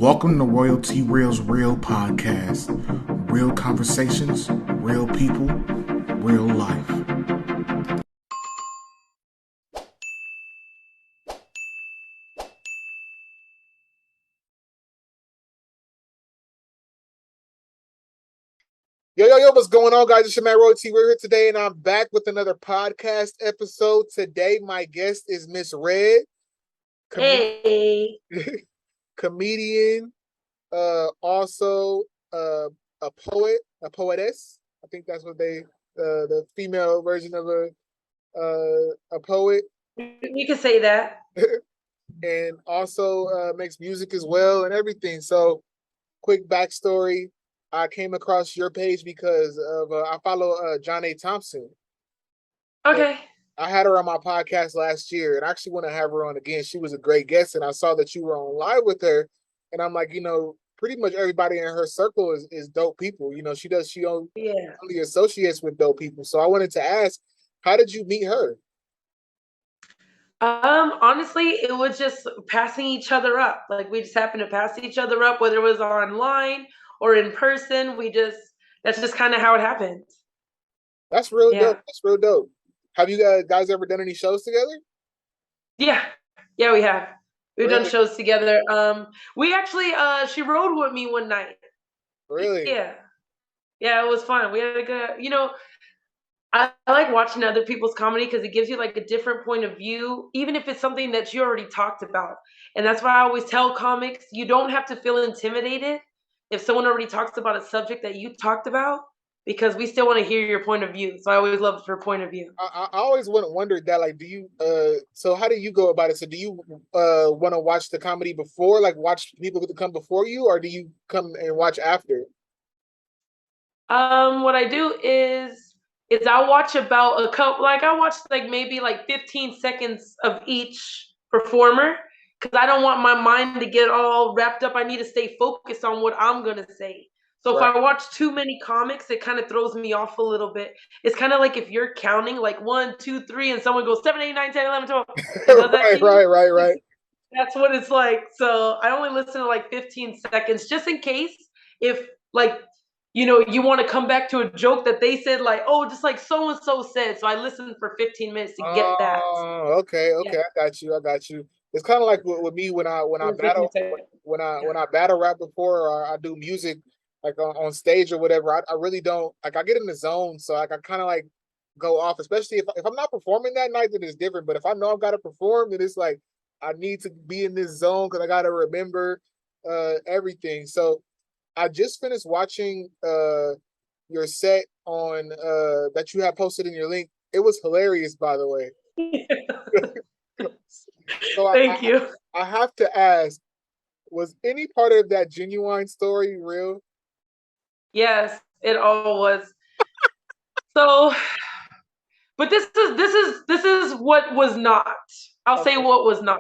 Welcome to Royalty Real's Real podcast. Real conversations, real people, real life. Yo, what's going on, guys? It's your man, Royalty. We're here today, and I'm back with another podcast episode. Today, my guest is Miss R.E.A.L. Hey. Comedian, also a poet, a poetess. I think that's what the female version of a poet. We can say that. And also makes music as well and everything. So, quick backstory. I came across your page because of I follow John A. Thompson. Okay. I had her on my podcast last year, and I actually want to have her on again. She was a great guest, and I saw that you were on live with her, and I'm like, pretty much everybody in her circle is dope people. She only associates with dope people. So I wanted to ask, how did you meet her? Honestly, it was just passing each other up. Like, we just happened to pass each other up, whether it was online or in person. That's just kind of how it happened. That's real dope. That's real dope. Have you guys ever done any shows together? Yeah, we have. We've done shows together. We actually, she rode with me one night. Really? Yeah, it was fun. We had a good, I like watching other people's comedy because it gives you like a different point of view, even if it's something that you already talked about. And that's why I always tell comics, you don't have to feel intimidated if someone already talks about a subject that you talked about, because we still want to hear your point of view. So I always love your point of view. I always wondered that, like, do you so how do you go about it? So do you want to watch the comedy before, like watch people to come before you, or do you come and watch after? What I do is I'll watch about a couple, like I watch like maybe like 15 seconds of each performer, because I don't want my mind to get all wrapped up. I need to stay focused on what I'm gonna say. So if I watch too many comics, it kind of throws me off a little bit. It's kind of like if you're counting like 1, 2, 3, and someone goes 7, 8, 9, 10, 11, 12. Right. That's what it's like. So I only listen to like 15 seconds just in case, if like, you want to come back to a joke that they said, like, oh, just like so-and-so said. So I listened for 15 minutes to get that. Oh, okay. Yeah. I got you. It's kind of like with me when I battle rap before, or I do music like on stage or whatever. I really don't, like, I get in the zone. So like I kind of like go off, especially if I'm not performing that night, then it's different. But if I know I've got to perform, then it's like I need to be in this zone because I got to remember everything. So I just finished watching your set on that you have posted in your link. It was hilarious, by the way. So Thank you. I have to ask, was any part of that Genuine story real? Yes, it all was. So, but this is what was not. I'll say what was not.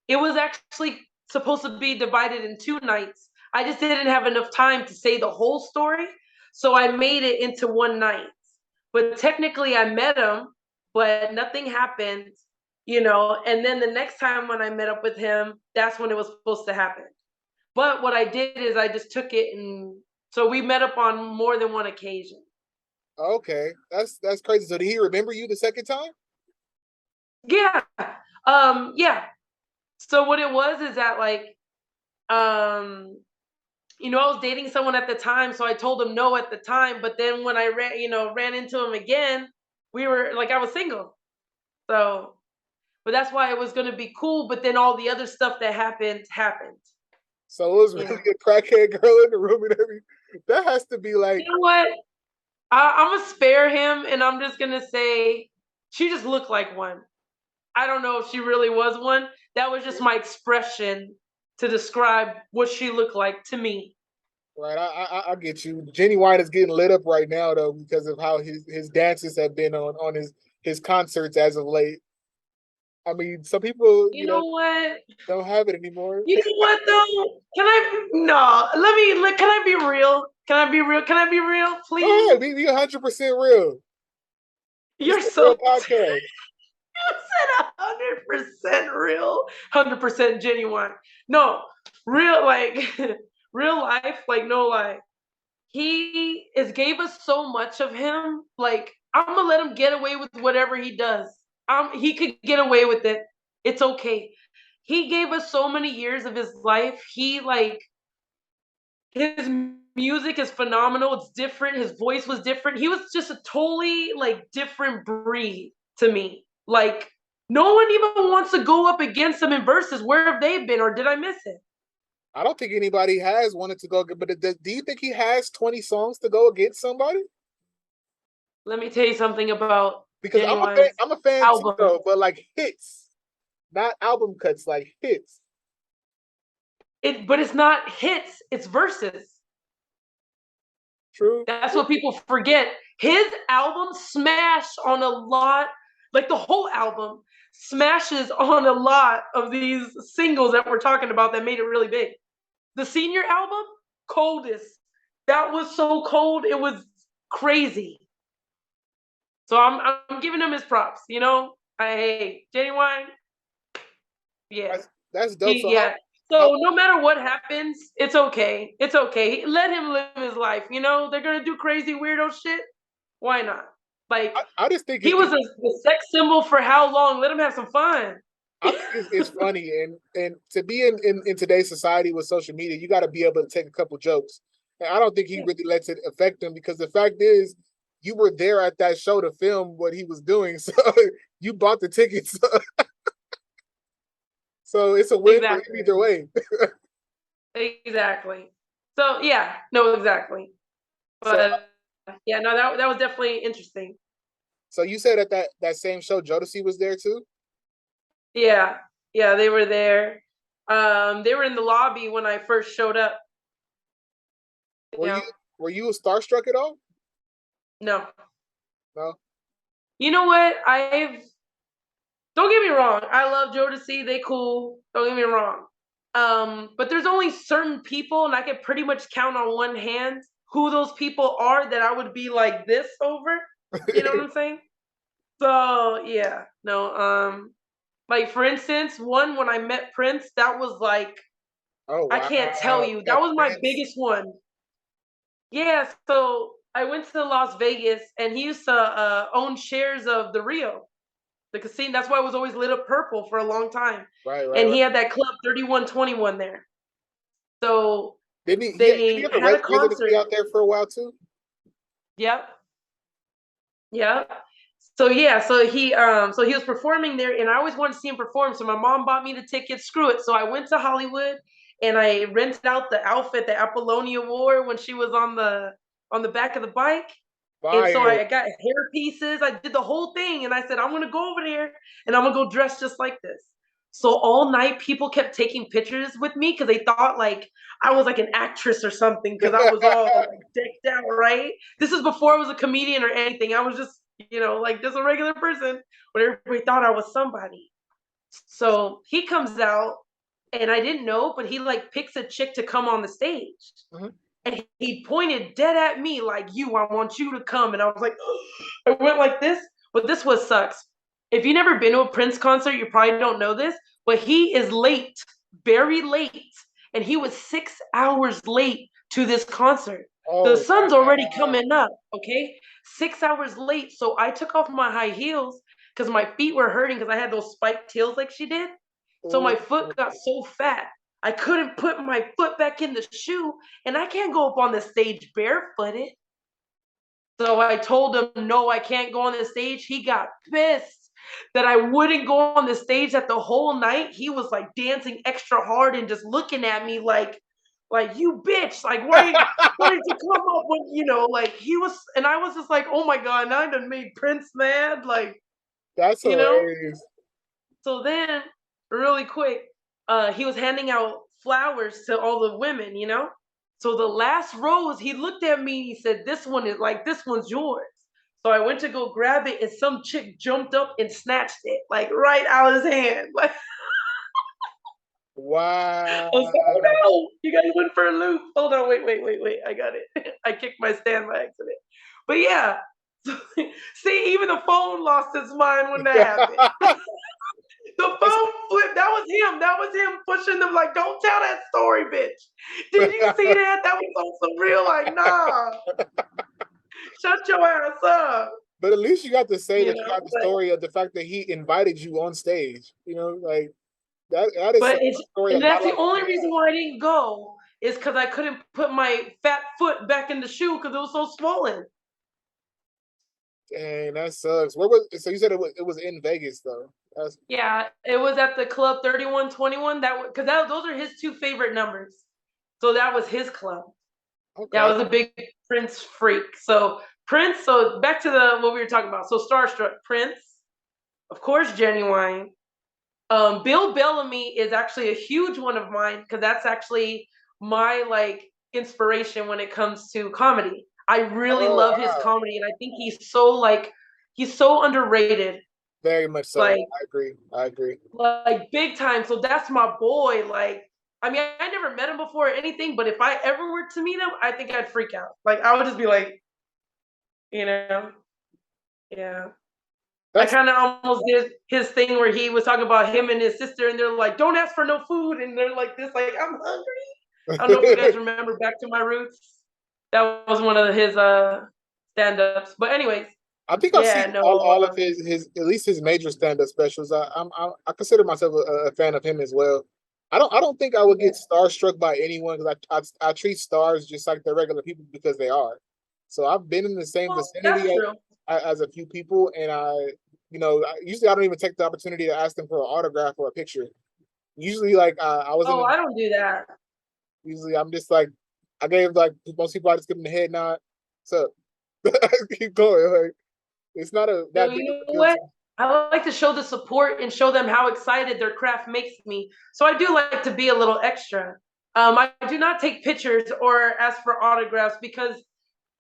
It was actually supposed to be divided in 2 nights. I just didn't have enough time to say the whole story, so I made it into one night. But technically I met him, but nothing happened, and then the next time when I met up with him, that's when it was supposed to happen. But what I did is I just took it, and so we met up on more than one occasion. Okay, that's crazy. So did he remember you the second time? Yeah. Yeah. So what it was is that, like, I was dating someone at the time, so I told him no at the time. But then when I ran into him again, we were like, I was single. So, but that's why it was going to be cool. But then all the other stuff that happened. So it was really a crackhead girl in the room and everything. That has to be like, you know what? I'm gonna spare him, and I'm just gonna say she just looked like one. I don't know if she really was one. That was just my expression to describe what she looked like to me. Right, I get you. Genuine is getting lit up right now though because of how his dances have been on his concerts as of late. I mean, some people, You know what? don't have it anymore. You know what though? Can I be real? Can I be real? Please. Go ahead, be 100% real. You're so podcast. You said 100% real, 100% genuine. No, real real life, like no lie. He gave us so much of him. Like I'm gonna let him get away with whatever he does. He could get away with it. It's okay. He gave us so many years of his life. His music is phenomenal. It's different. His voice was different. He was just a totally different breed to me. Like no one even wants to go up against him in verses. Where have they been, or did I miss it? I don't think anybody has wanted to go, but do you think he has 20 songs to go against somebody? Let me tell you something about because I'm a fan album. too, though, but like hits, not album cuts, like hits. But it's not hits, it's verses. True. That's what people forget. His album smashed on a lot, like the whole album smashes on a lot of these singles that we're talking about that made it really big. The senior album, coldest. That was so cold, it was crazy. So I'm giving him his props, you know? Hey, Genuine, yeah. That's dope. So no matter what happens, it's okay. It's okay. Let him live his life. You know, they're gonna do crazy weirdo shit. Why not? Like I just think he was a sex symbol for how long? Let him have some fun. I think it's funny, and to be in today's society with social media, you got to be able to take a couple jokes. And I don't think he really lets it affect him, because the fact is, you were there at that show to film what he was doing, so you bought the tickets. So it's a win for him either way. Exactly. So yeah, no, exactly. But yeah, no, that was definitely interesting. So you said at that same show, Jodeci was there too? Yeah, they were there. They were in the lobby when I first showed up. Were you starstruck at all? No. No. You know what? Don't get me wrong. I love Jodeci. They cool. Don't get me wrong. But there's only certain people, and I can pretty much count on one hand who those people are that I would be like this over. You know what I'm saying? So yeah, no. Like for instance, when I met Prince, that was like, oh, wow. I can't tell you. That was my biggest one. Yeah. So I went to Las Vegas, and he used to own shares of the R.E.A.L, the casino. That's why it was always lit up purple for a long time. Right. And he had that club 3121 there. So didn't he have a residency out there for a while too? Yep. Yep. So yeah, so he was performing there, and I always wanted to see him perform. So my mom bought me the tickets. Screw it. So I went to Hollywood, and I rented out the outfit that Apollonia wore when she was on the back of the bike. Fire. And so I got hair pieces. I did the whole thing, and I said, I'm gonna go over there, and I'm gonna go dressed just like this. So all night, people kept taking pictures with me because they thought like I was like an actress or something, because I was all like decked out, right? This is before I was a comedian or anything. I was just, like just a regular person, but everybody thought I was somebody. So he comes out, and I didn't know, but he like picks a chick to come on the stage. Mm-hmm. And he pointed dead at me like, I want you to come. And I was like, I went like this. But this was sucks. If you've never been to a Prince concert, you probably don't know this, but he is late, very late. And he was 6 hours late to this concert. Oh, the sun's already coming up, okay? 6 hours late. So I took off my high heels because my feet were hurting because I had those spiked heels like she did. So my foot got so fat, I couldn't put my foot back in the shoe, and I can't go up on the stage barefooted. So I told him, no, I can't go on the stage. He got pissed that I wouldn't go on the stage that the whole night. He was like dancing extra hard and just looking at me like you bitch, like why did you come up when, like he was, and I was just like, oh my God, now I done made Prince mad. Like, that's hilarious. So then really quick, he was handing out flowers to all the women, So the last rose, he looked at me and he said, this one's yours. So I went to go grab it, and some chick jumped up and snatched it, like right out of his hand. Like, wow. I was like, oh no, you guys went for a loop. Hold on, wait. I got it. I kicked my stand by accident. But yeah. See, even the phone lost its mind when that happened. The phone flip. That was him. That was him pushing them like, don't tell that story, bitch. Did you see that? That was on some real like, nah. Shut your ass up. But at least you got to say that you got the story of the fact that he invited you on stage. You know, like that is but a story. And that's the only reason why I didn't go is because I couldn't put my fat foot back in the shoe because it was so swollen. Dang, that sucks. Where was so you said it was in Vegas though? Yeah, it was at the club 3121. Because those are his two favorite numbers. So that was his club. Okay. That was a big Prince freak. So Prince, so back to what we were talking about. So Starstruck, Prince, of course, Genuine. Bill Bellamy is actually a huge one of mine because that's actually my like inspiration when it comes to comedy. I really love his comedy, and I think he's so underrated. Very much so. Like, I agree. Like big time. So that's my boy. Like, I mean, I never met him before or anything, but if I ever were to meet him, I think I'd freak out. Like, I would just be like, yeah. I kind of almost did his thing where he was talking about him and his sister, and they're like, don't ask for no food. And they're like this, like, I'm hungry. I don't know if you guys remember Back to My Roots. That was one of his stand-ups. But anyways. I think I've seen all of his at least his major stand-up specials. I consider myself a fan of him as well. I don't think I would get starstruck by anyone because I treat stars just like the regular people because they are. So I've been in the same vicinity as a few people, and usually I don't even take the opportunity to ask them for an autograph or a picture. Usually, like I don't do that. Usually, I'm just like I gave like most people. I just give them the head nod. So keep going. Like it's not a. That you know what? I like to show the support and show them how excited their craft makes me. So I do like to be a little extra. I do not take pictures or ask for autographs because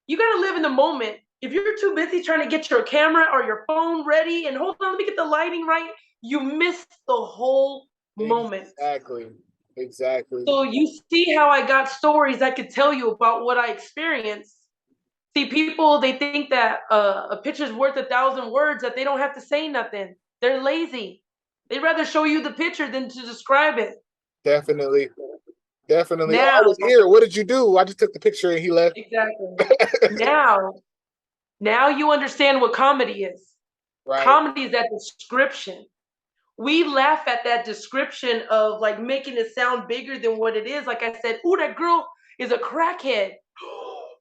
you got to live in the moment. If you're too busy trying to get your camera or your phone ready and hold on, let me get the lighting right, you miss the whole moment. Exactly. So you see how I got stories I could tell you about what I experienced. See, people, they think that a picture's worth 1,000 words, that they don't have to say nothing. They're lazy. They'd rather show you the picture than to describe it. Definitely. Now, I was here. What did you do? I just took the picture and he left. Exactly. Now you understand what comedy is. Right. Comedy is that description. We laugh at that description of like making it sound bigger than what it is. Like I said, ooh, that girl is a crackhead.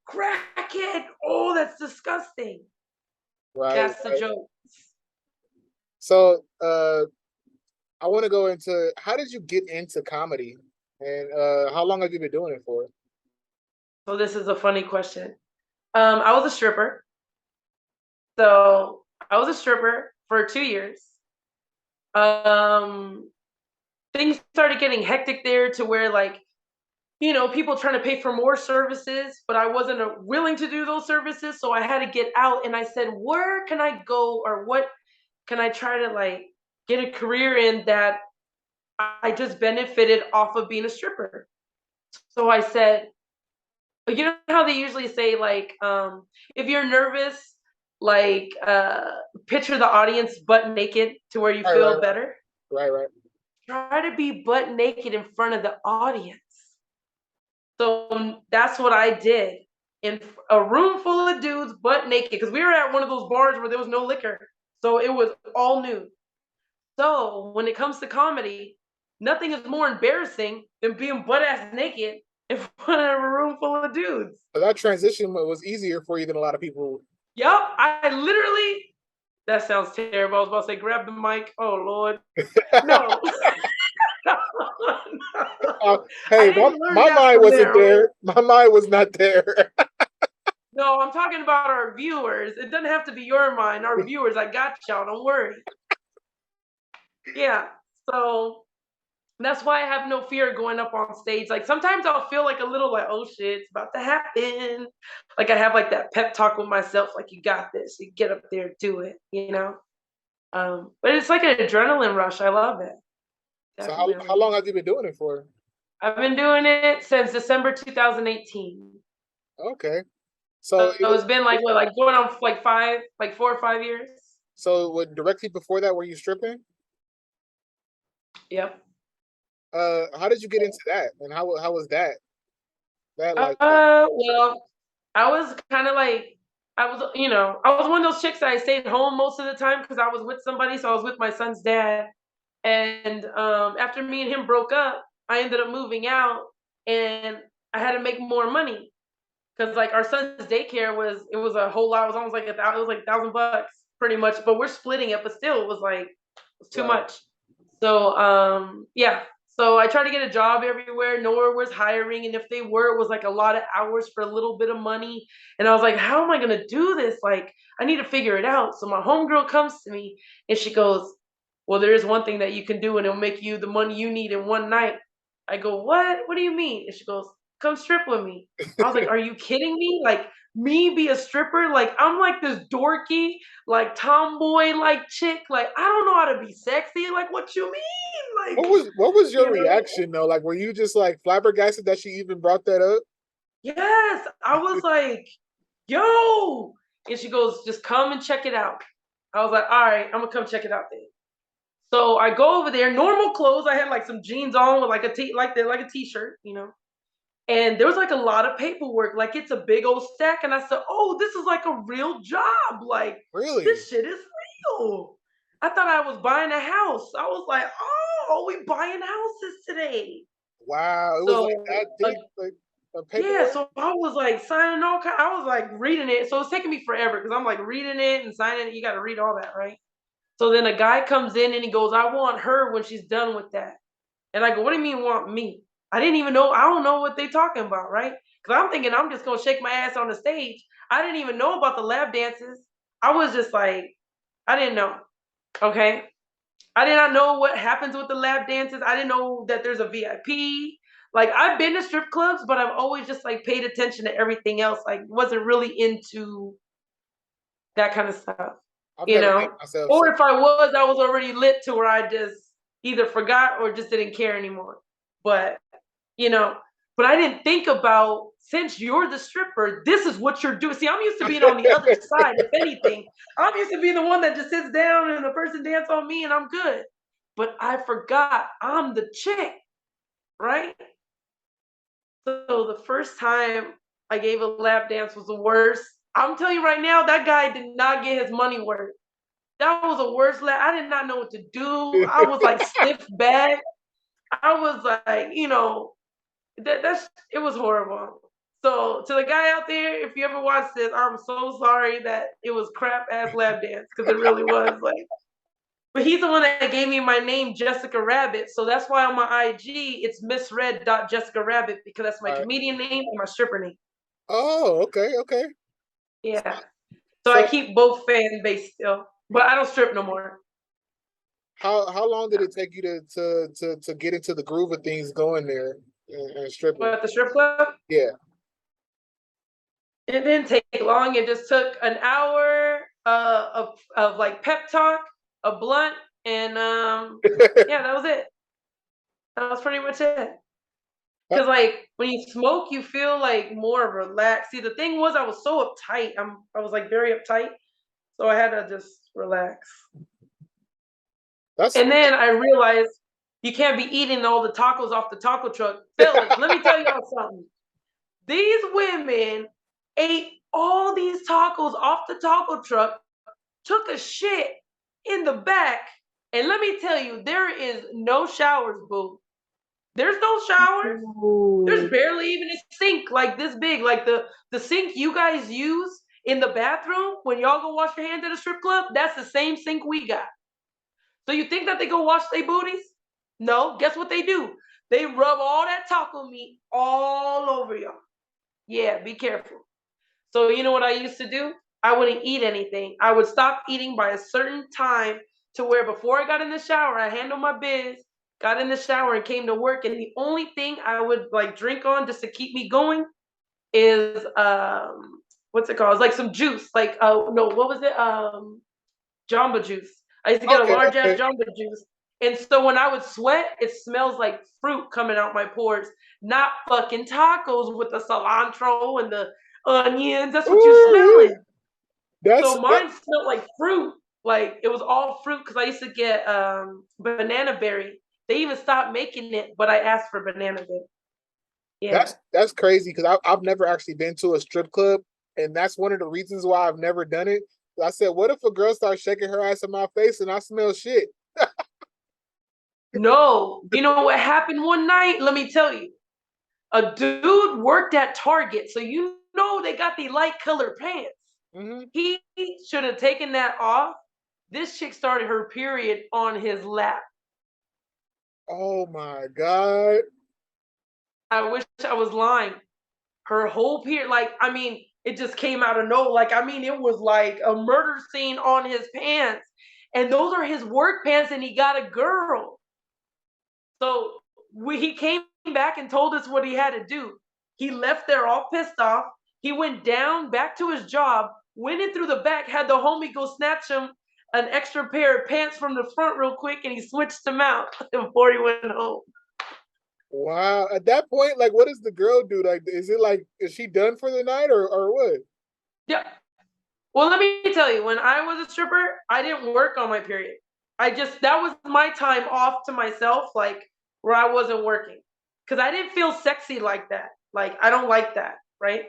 Crackhead. Oh, that's disgusting. Right. That's the joke. So I want to go into how did you get into comedy and how long have you been doing it for? So this is a funny question. I was a stripper. So I was a stripper for 2 years. Things started getting hectic there to where like, people trying to pay for more services, but I wasn't willing to do those services. So I had to get out and I said, where can I go or what can I try to like get a career in that I just benefited off of being a stripper? So I said, you know how they usually say like, if you're nervous, like picture the audience butt naked to where you feel better. Right. Try to be butt naked in front of the audience. So that's what I did in a room full of dudes butt naked because we were at one of those bars where there was no liquor. So it was all nude. So when it comes to comedy, nothing is more embarrassing than being butt ass naked in front of a room full of dudes. So that transition was easier for you than a lot of people. Yep. That sounds terrible. I was about to say, grab the mic. Oh, Lord. No. Hey, my mind wasn't there. My mind was not there. No, I'm talking about our viewers. It doesn't have to be your mind. Our viewers, I got y'all. Don't worry. Yeah. So that's why I have no fear going up on stage. Like sometimes I'll feel like a little like, oh shit, it's about to happen. Like I have like that pep talk with myself, like you got this. You get up there, do it, But it's like an adrenaline rush. I love it. Definitely. So how long have you been doing it for? I've been doing it since December 2018. Okay. So it's been like what, like going on like 4 or 5 years. So directly before that, were you stripping? Yep. How did you get into that, and how was that? Well, I was kind of like, I was one of those chicks that I stayed home most of the time because I was with somebody. So I was with my son's dad, and after me and him broke up, I ended up moving out, and I had to make more money because like our son's daycare was a whole lot. It was almost like it was like $1,000 pretty much. But we're splitting it, but still, it was too much. So yeah. So I tried to get a job everywhere. Nowhere was hiring, and if they were, it was like a lot of hours for a little bit of money. And I was like, how am I gonna do this? Like, I need to figure it out. So my homegirl comes to me and she goes, well, there is one thing that you can do, and it'll make you the money you need in one night. I go, what? What do you mean? And she goes, come strip with me. I was like, are you kidding me? Like, me be a stripper? Like, I'm like this dorky, like tomboy, like chick. Like, I don't know how to be sexy. Like, what you mean? Like, what was your reaction though? Like, were you just like flabbergasted that she even brought that up? Yes, I was like, yo. And she goes, just come and check it out. I was like, all right, I'm gonna come check it out then. So I go over there, normal clothes. I had like some jeans on with like a t-shirt, And there was like a lot of paperwork, like it's a big old stack. And I said, oh, this is like a real job. Like, really? This shit is real. I thought I was buying a house. I was like, oh, we buying houses today. Wow, it was like that deep, like yeah. So I was like signing I was like reading it. So it's taking me forever because I'm like reading it and signing it. You got to read all that, right? So then a guy comes in and he goes, I want her when she's done with that. And I go, what do you mean want me? I didn't even know. I don't know what they're talking about, right? Because I'm thinking I'm just going to shake my ass on the stage. I didn't even know about the lap dances. I was just like, I didn't know. Okay. I did not know what happens with the lap dances. I didn't know that there's a VIP. Like, I've been to strip clubs, but I've always just like paid attention to everything else. Like, wasn't really into that kind of stuff. Or if I was already lit to where I just either forgot or just didn't care anymore. But but I didn't think about, since you're the stripper, this is what you're doing. See, I'm used to being on the other side. If anything, I'm used to being the one that just sits down and the person dance on me and I'm good. But I forgot I'm the chick, right? So the first time I gave a lap dance was the worst. I'm telling you right now, that guy did not get his money worth. That was the worst lap. I did not know what to do. I was like stiff back. I was like, it was horrible. So to the guy out there, if you ever watch this, I'm so sorry that it was crap ass lap dance, because it really was like. But he's the one that gave me my name, Jessica Rabbit. So that's why on my IG it's misread.Jessica Rabbit, because that's my comedian name and my stripper name. Oh, okay. Yeah. So I keep both fan base still, but I don't strip no more. How long did it take you to get into the groove of things going there and stripping? What, at the strip club? Yeah. It didn't take long. It just took an hour of like pep talk, a blunt, and yeah, that was it. That was pretty much it. Because like when you smoke, you feel like more relaxed. See, the thing was, I was so uptight. I was like very uptight, so I had to just relax. And then I realized you can't be eating all the tacos off the taco truck. Fellas, let me tell y'all something. These women ate all these tacos off the taco truck, took a shit in the back, and let me tell you, there is no showers, boo. There's no showers. Ooh. There's barely even a sink like this big. Like the sink you guys use in the bathroom when y'all go wash your hands at a strip club, that's the same sink we got. So you think that they go wash their booties? No, guess what they do? They rub all that taco meat all over y'all. Yeah, be careful. So you know what I used to do? I wouldn't eat anything. I would stop eating by a certain time, to where before I got in the shower, I handled my biz, got in the shower and came to work. And the only thing I would like drink on just to keep me going is what's it called? It's like some juice. Like no, what was it? Jamba juice. I used to get a large ass Jamba juice. And so when I would sweat, it smells like fruit coming out my pores, not fucking tacos with the cilantro and the onions. That's what you're smelling. So mine smelled like fruit. Like it was all fruit, because I used to get banana berry. They even stopped making it, but I asked for banana dip. Yeah. That's crazy because I've never actually been to a strip club, and that's one of the reasons why I've never done it. I said, what if a girl starts shaking her ass in my face and I smell shit? No, you know what happened one night? Let me tell you. A dude worked at Target, so you know they got the light colored pants. Mm-hmm. He should have taken that off. This chick started her period on his lap. Oh my God. I wish I was lying. Her whole period, like, I mean, it just came out of nowhere. Like, I mean, it was like a murder scene on his pants. And those are his work pants, and he got a girl. So he came back and told us what he had to do. He left there all pissed off. He went down back to his job, went in through the back, had the homie go snatch him an extra pair of pants from the front real quick, and he switched them out before he went home. Wow. At that point, like, what does the girl do? Like, is she done for the night or what? Yeah. Well, let me tell you, when I was a stripper, I didn't work on my period. That was my time off to myself, like where I wasn't working. Because I didn't feel sexy like that. Like, I don't like that, right?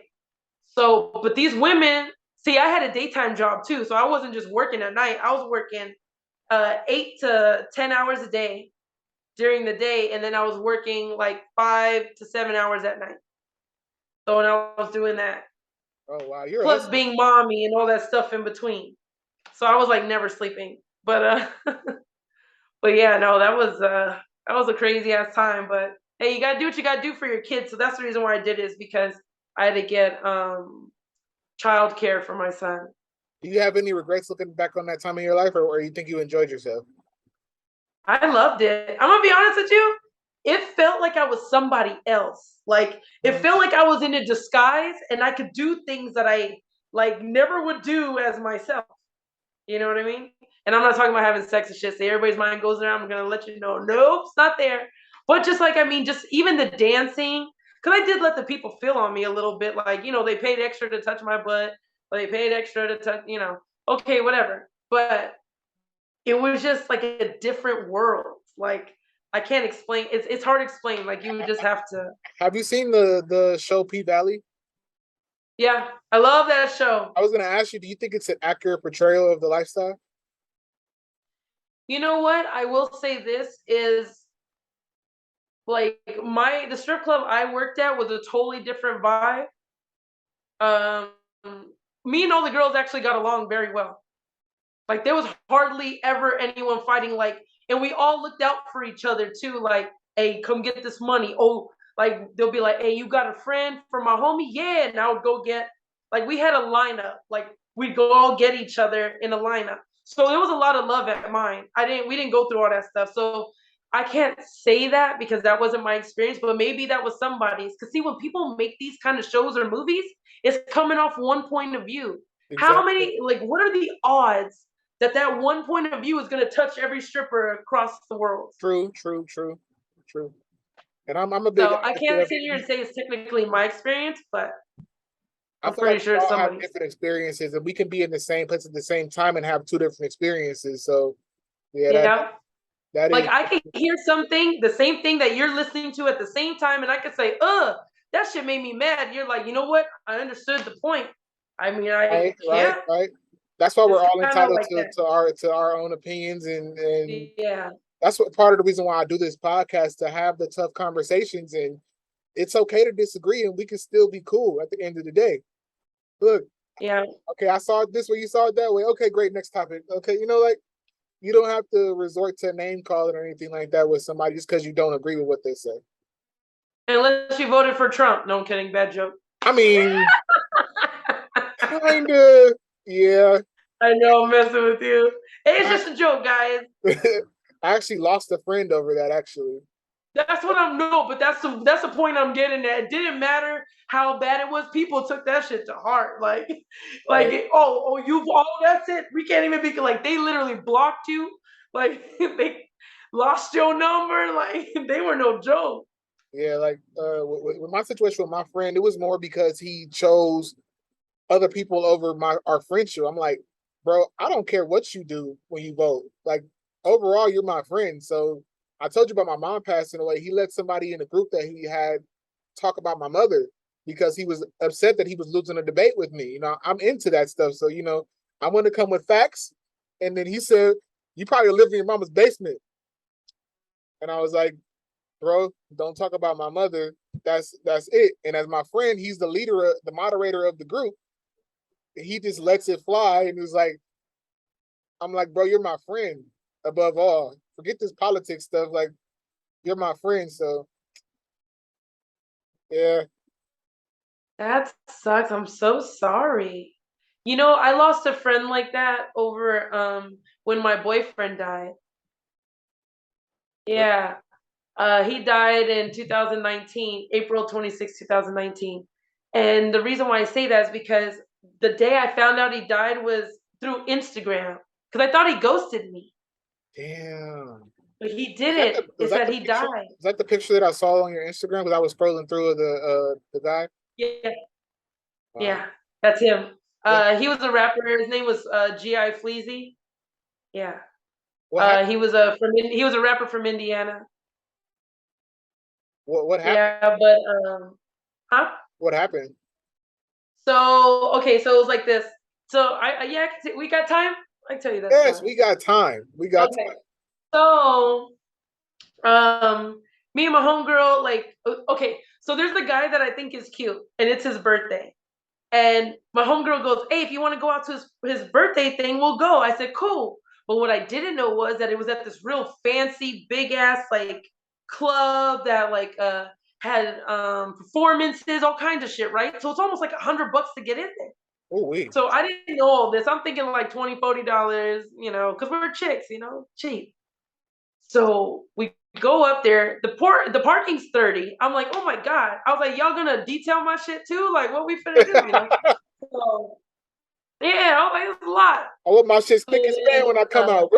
So, but these women, see, I had a daytime job too. So I wasn't just working at night. I was working 8 to 10 hours a day during the day. And then I was working like 5 to 7 hours at night. So when I was doing that, Oh wow, you're plus being mommy and all that stuff in between. So I was like never sleeping. But but yeah, no, that was a crazy ass time. But hey, you gotta do what you gotta do for your kids. So that's the reason why I did it, is because I had to get child care for my son. Do you have any regrets looking back on that time in your life, or you think you enjoyed yourself? I loved it. I'm gonna be honest with you. It felt like I was somebody else. Like it felt like I was in a disguise and I could do things that I like never would do as myself. You know what I mean? And I'm not talking about having sex and shit. So everybody's mind goes there. I'm gonna let you know, nope, it's not there. But just like, I mean, just even the dancing, because I did let the people feel on me a little bit. Like, you know, they paid extra to touch my butt, or they paid extra to touch, you know, okay, whatever. But it was just like a different world. Like I can't explain. It's hard to explain. Like you would just have to. Have you seen the show P-Valley? Yeah, I love that show. I was gonna ask you, do you think it's an accurate portrayal of the lifestyle? You know what? I will say this is like the strip club I worked at was a totally different vibe. Um, Me and all the girls actually got along very well. Like there was hardly ever anyone fighting. Like, and we all looked out for each other too. Like, hey, come get this money. Oh, like they'll be like, hey, you got a friend for my homie? Yeah, and I would go get. Like we had a lineup. Like we'd go all get each other in a lineup. So there was a lot of love at mine. We didn't go through all that stuff. So I can't say that because that wasn't my experience, but maybe that was somebody's. Because see, when people make these kind of shows or movies, it's coming off one point of view. Exactly. How many, like, what are the odds that one point of view is going to touch every stripper across the world? True. And I'm a big. So I can't sit here and say it's technically my experience, but I I'm feel like pretty sure we it's all have somebody's. different experiences, and we can be in the same place at the same time and have two different experiences. So yeah, Yeah. that Like is. I can hear something, the same thing that you're listening to at the same time, and I could say, that shit made me mad. You're like, you know what? I understood the point. I mean, Right. That's why we're it's all kind of entitled like that. to our own opinions, and Yeah. that's what part of the reason why I do this podcast, to have the tough conversations. And it's okay to disagree, and we can still be cool at the end of the day. Look, Yeah. okay, I saw it this way, you saw it that way. Okay, great. Next topic. Okay, like you don't have to resort to name calling or anything like that with somebody just because you don't agree with what they say. Unless you voted for Trump. No, I'm kidding. Bad joke. I mean, kinda, yeah. I know I'm messing with you. Hey, it's just a joke, guys. I actually lost a friend over that, actually. That's what I'm no, but that's the point I'm getting at. It didn't matter how bad it was. People took that shit to heart. Like, Right. that's it. We can't even be like they literally blocked you. Like they lost your number. Like they were no joke. Yeah, like with my situation with my friend, it was more because he chose other people over our friendship. I'm like, bro, I don't care what you do when you vote. Like overall, you're my friend, so I told you about my mom passing away. He let somebody in the group that he had talk about my mother because he was upset that he was losing a debate with me. You know, I'm into that stuff. So, you know, I want to come with facts. And then he said, you probably live in your mama's basement. And I was like, bro, don't talk about my mother. That's it. And as my friend, he's the leader, the moderator of the group. He just lets it fly. And he's like, I'm like, bro, you're my friend above all. Forget this politics stuff. Like, you're my friend. So, yeah. That sucks. I'm so sorry. You know, I lost a friend like that over when my boyfriend died. Yeah. He died in 2019, April 26, 2019. And the reason why I say that is because the day I found out he died was through Instagram. Because I thought he ghosted me. Damn. But he didn't. It said he died. Is that the picture that I saw on your Instagram? Because I was scrolling through the guy. Yeah. Wow. Yeah, that's him. He was a rapper. His name was G.I. Fleazy. Yeah. He was a rapper from Indiana. What happened? Yeah, but huh? What happened? So okay, so it was like this. So we got time. I can tell you that. Yes, we got time. We got time. So, me and my homegirl, like, okay. So there's the guy that I think is cute, and it's his birthday. And my homegirl goes, hey, if you want to go out to his birthday thing, we'll go. I said, cool. But what I didn't know was that it was at this real fancy, big ass like club that like had performances, all kinds of shit, right? So it's almost like $100 to get in there. Oh, wait. So I didn't know all this. I'm thinking like $20, $40, you know, because we're chicks, you know, cheap. So we go up there. The parking's 30. I'm like, oh my God. I was like, y'all gonna detail my shit too? Like, what we finna do? You know? So, yeah, I was like, it's a lot. I want my shit spick and span when I come out.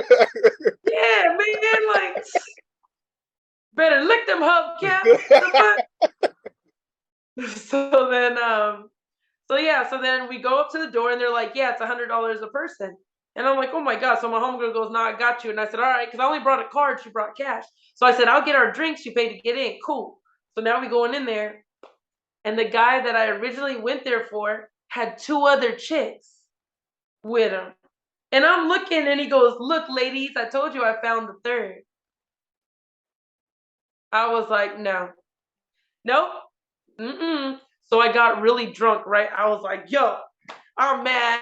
Yeah, man, like, better lick them hubcaps. So then, so then we go up to the door and they're like, yeah, it's $100 a person. And I'm like, oh my God. So my homegirl goes, no, I got you. And I said, all right, because I only brought a card. She brought cash. So I said, I'll get our drinks. You paid to get in. Cool. So now we going in there. And the guy that I originally went there for had 2 other chicks with him. And I'm looking and he goes, look, ladies, I told you I found the 3rd. I was like, no. Nope. Mm-mm. So I got really drunk, right? I was like, yo, I'm mad.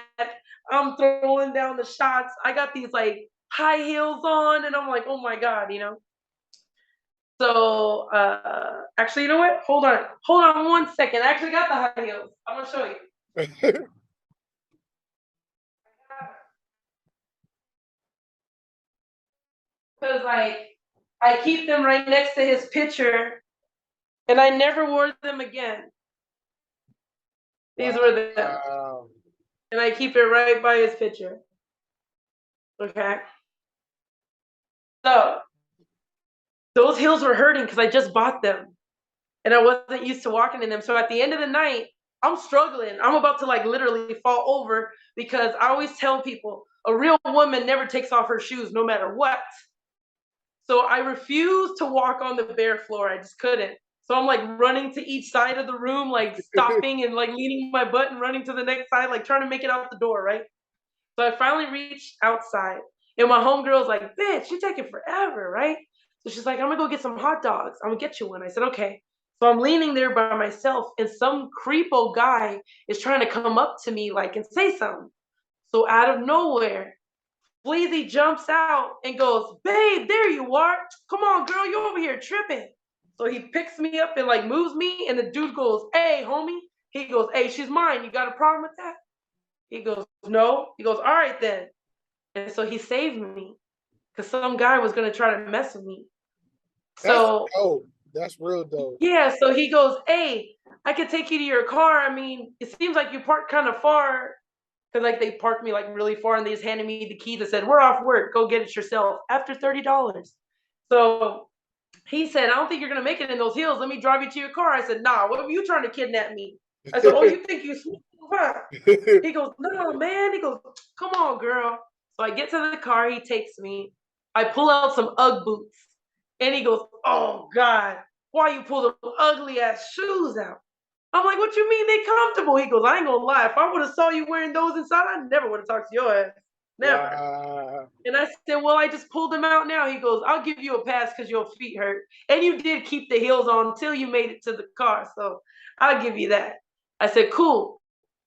I'm throwing down the shots. I got these like high heels on, and I'm like, oh my God, you know. So actually, you know what? Hold on 1 second. I actually got the high heels. I'm gonna show you. Because like I keep them right next to his picture, and I never wore them again. These were them. And I keep it right by his picture. Okay. So those heels were hurting because I just bought them. And I wasn't used to walking in them. So at the end of the night, I'm struggling. I'm about to like literally fall over because I always tell people a real woman never takes off her shoes no matter what. So I refused to walk on the bare floor. I just couldn't. So I'm like running to each side of the room, like stopping and like leaning my butt and running to the next side, like trying to make it out the door, right? So I finally reached outside. And my homegirl's like, bitch, you taking forever, right? So she's like, I'm gonna go get some hot dogs. I'm gonna get you one. I said, okay. So I'm leaning there by myself, and some creepo guy is trying to come up to me, like, and say something. So out of nowhere, Fleazy jumps out and goes, babe, there you are. Come on, girl, you over here tripping. So he picks me up and like moves me, and the dude goes, hey, homie. He goes, hey, she's mine. You got a problem with that? He goes, no. He goes, all right then. And so he saved me because some guy was going to try to mess with me. So that's real dope. Yeah, so he goes, hey, I could take you to your car. I mean, it seems like you parked kind of far. Because like they parked me like really far, and they just handed me the key that said, we're off work. Go get it yourself after $30. So he said, I don't think you're going to make it in those heels. Let me drive you to your car. I said, nah, what are you trying to kidnap me? I said, oh, you think you smooth? Huh? He goes, no, man. He goes, come on, girl. So I get to the car. He takes me. I pull out some UGG boots. And he goes, oh God, why you pull the ugly ass shoes out? I'm like, what you mean they comfortable? He goes, I ain't gonna lie. If I would have saw you wearing those inside, I never would have talked to your ass. Never. Wow. And I said, well, I just pulled them out now. He goes, I'll give you a pass because your feet hurt. And you did keep the heels on until you made it to the car. So I'll give you that. I said, cool.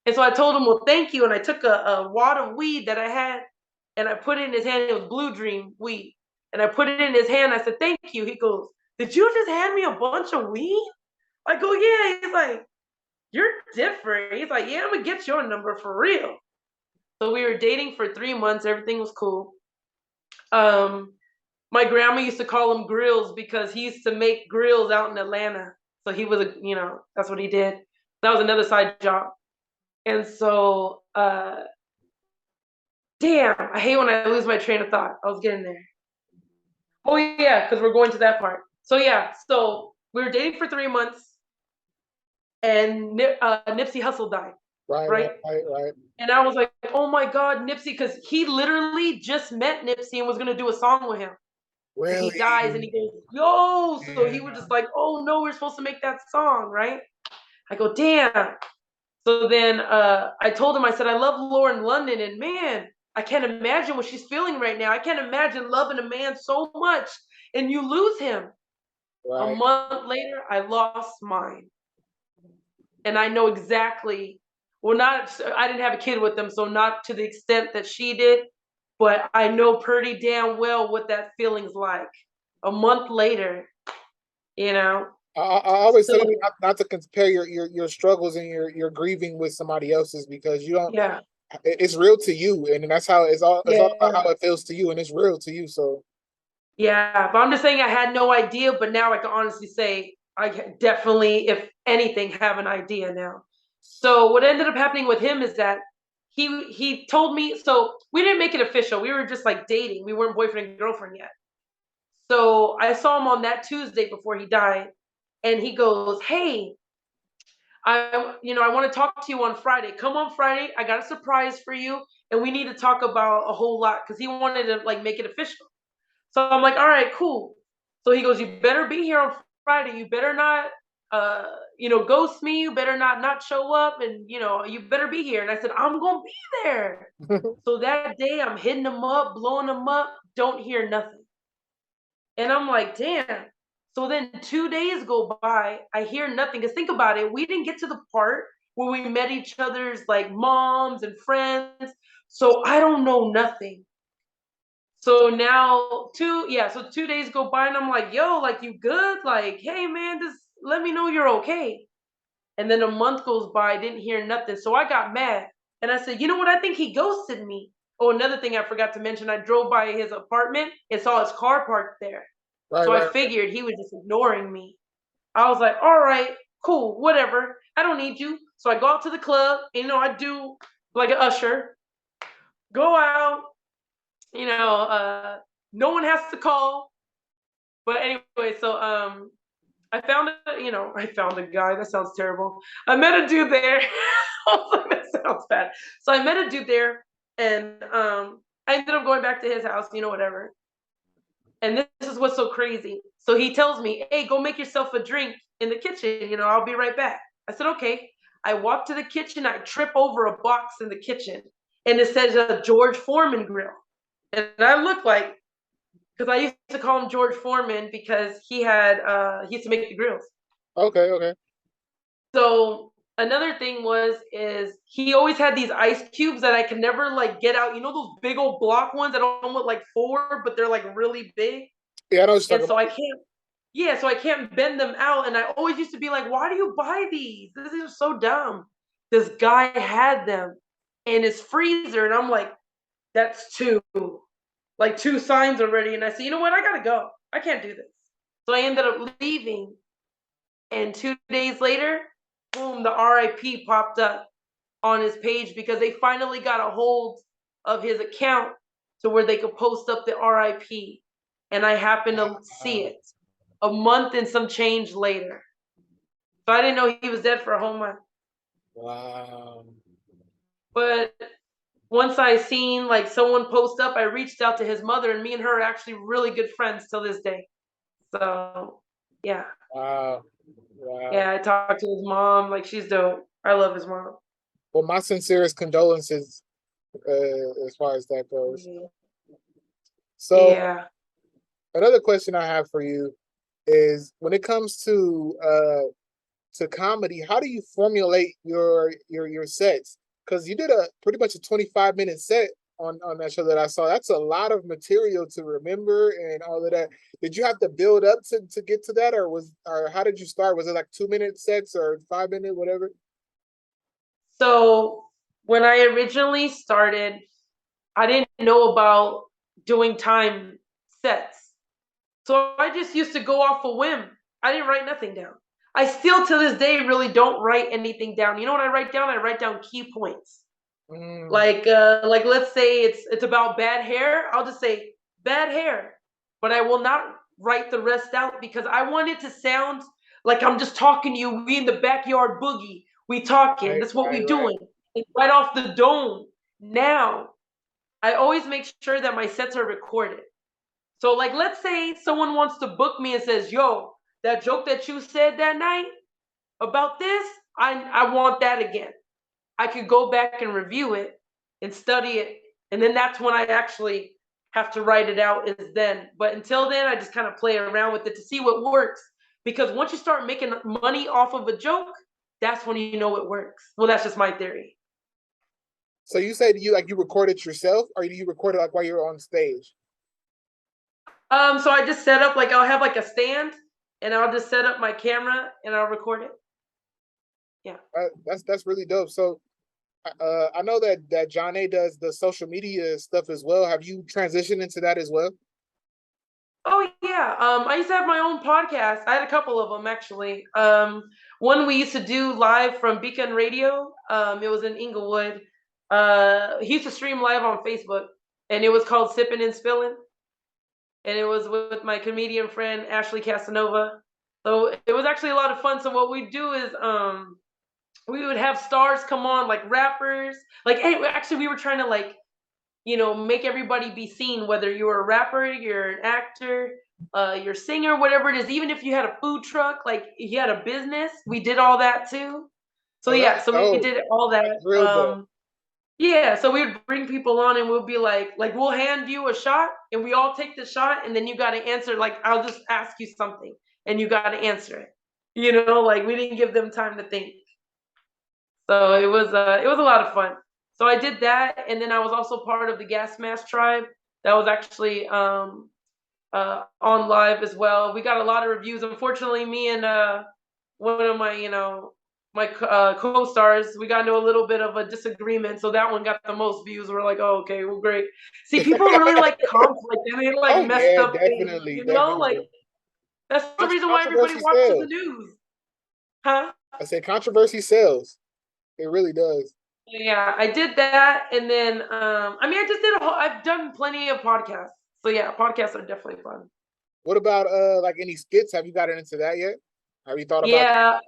And so I told him, well, thank you. And I took a wad of weed that I had and I put it in his hand. It was Blue Dream weed. And I put it in his hand. I said, thank you. He goes, did you just hand me a bunch of weed? I go, yeah. He's like, you're different. He's like, yeah, I'm going to get your number for real. So we were dating for 3 months. Everything was cool. My grandma used to call him Grills because he used to make grills out in Atlanta. So he was, that's what he did. That was another side job. And so, damn, I hate when I lose my train of thought. I was getting there. Oh, yeah, because we're going to that part. So, yeah, so we were dating for 3 months, and Nipsey Hussle died. Right. And I was like, oh, my God, Nipsey, because he literally just met Nipsey and was going to do a song with him. Really? And he dies, and he goes, yo, so he was just like, oh, no, we're supposed to make that song, right? I go, damn. So then I told him, I said, I love Lauren London, and man, I can't imagine what she's feeling right now. I can't imagine loving a man so much and you lose him. Right. A month later, I lost mine. And I know exactly, I didn't have a kid with them, so not to the extent that she did, but I know pretty damn well what that feeling's like. A month later, I always tell you not to compare your struggles and your grieving with somebody else's, because you don't. Yeah. It's real to you, and that's how it's all about how it feels to you, and it's real to you. So. Yeah, but I'm just saying I had no idea, but now I can honestly say I definitely, if anything, have an idea now. So what ended up happening with him is that he told me, so we didn't make it official. We were just like dating. We weren't boyfriend and girlfriend yet. So I saw him on that Tuesday before he died, and he goes, hey, I want to talk to you on Friday. Come on Friday. I got a surprise for you, and we need to talk about a whole lot, because he wanted to like make it official. So I'm like, all right, cool. So he goes, you better be here on Friday. You better not, ghost me. You better not show up, and you better be here. And I said, I'm gonna be there. So that day, I'm hitting him up, blowing him up. Don't hear nothing. And I'm like, damn. So then 2 days go by, I hear nothing. Because think about it, we didn't get to the part where we met each other's like moms and friends. So I don't know nothing. So now 2 days go by, and I'm like, yo, like, you good? Like, hey man, just let me know you're okay. And then a month goes by, I didn't hear nothing. So I got mad. And I said, you know what? I think he ghosted me. Oh, another thing I forgot to mention, I drove by his apartment and saw his car parked there. So I figured he was just ignoring me. I was like, all right, cool, whatever. I don't need you. So I go out to the club, and, I do like an usher. Go out, no one has to call. But anyway, so I found a guy. That sounds terrible. I met a dude there. That sounds bad. So I met a dude there, and I ended up going back to his house, whatever. And this is what's so crazy. So he tells me, hey, go make yourself a drink in the kitchen. I'll be right back. I said, okay. I walk to the kitchen. I trip over a box in the kitchen, and it says a George Foreman grill. And I look like, because I used to call him George Foreman because he used to make the grills. Okay. So another thing is he always had these ice cubes that I could never like get out. Those big old block ones that don't look like 4, but they're like really big. Yeah, I know. And so I can't bend them out. And I always used to be like, why do you buy these? This is so dumb. This guy had them in his freezer, and I'm like, that's 2 signs already. And I said, you know what? I gotta go. I can't do this. So I ended up leaving. And 2 days later, boom, the R.I.P. popped up on his page, because they finally got a hold of his account to where they could post up the R.I.P. And I happened to see it a month and some change later. So I didn't know he was dead for a whole month. Wow. But once I seen like someone post up, I reached out to his mother, and me and her are actually really good friends till this day. So yeah. Wow. Wow. Yeah, I talked to his mom. Like, she's dope. I love his mom. Well, my sincerest condolences as far as that goes. So Yeah. another question I have for you is when it comes to comedy, how do you formulate your sets? Because you did a pretty much a 25-minute set on that show that I saw. That's a lot of material to remember and all of that. Did you have to build up to get to that, or how did you start? Was it like 2-minute sets or 5-minute, whatever? So when I originally started, I didn't know about doing time sets. So I just used to go off a whim. I didn't write nothing down. I still to this day really don't write anything down. You know what I write down? I write down key points. Like let's say it's about bad hair. I'll just say bad hair, but I will not write the rest out because I want it to sound like I'm just talking to you. We in the backyard boogie. We talking. Right, That's what right, we right. doing. It's right off the dome. Now, I always make sure that my sets are recorded. So, like, let's say someone wants to book me and says, "Yo, that joke that you said that night about this, I want that again." I could go back and review it and study it, and then that's when I actually have to write it out is then. But until then, I just kind of play around with it to see what works. Because once you start making money off of a joke, that's when you know it works. Well, that's just my theory. So you said you record it yourself, or do you record it like while you're on stage? So I just set up like I'll have like a stand, and I'll just set up my camera and I'll record it. Yeah. That's really dope. So I know that John A does the social media stuff as well. Have you transitioned into that as well? Oh yeah. I used to have my own podcast. I had a couple of them actually. One we used to do live from Beacon Radio. It was in Inglewood. He used to stream live on Facebook, and it was called Sipping and Spilling. And it was with my comedian friend Ashley Casanova. So it was actually a lot of fun. So what we do is we would have stars come on, like rappers. Like, hey, actually we were trying to like, make everybody be seen, whether you're a rapper, you're an actor, you're a singer, whatever it is. Even if you had a food truck, like you had a business, we did all that too. So Oh, yeah, that's so we dope. did all that. That's real dope. Yeah, so we would bring people on and we'll be like we'll hand you a shot and we all take the shot and then you got to answer. Like, I'll just ask you something and you got to answer it. Like we didn't give them time to think. So it was a lot of fun. So I did that, and then I was also part of the Gas Mask Tribe. That was actually on live as well. We got a lot of reviews. Unfortunately, me and one of my co-stars, we got into a little bit of a disagreement. So that one got the most views. We're like, oh, okay, well, great. See, people really like conflict, and they like Oh messed yeah, up things. definitely, Like definitely. that's the reason why everybody Controversy watches the sells. news, huh? I said controversy sells. It really does. Yeah, I did that, and then I just did I've done plenty of podcasts. So yeah, podcasts are definitely fun. What about like any skits? Have you gotten into that yet? Have you thought about? Yeah,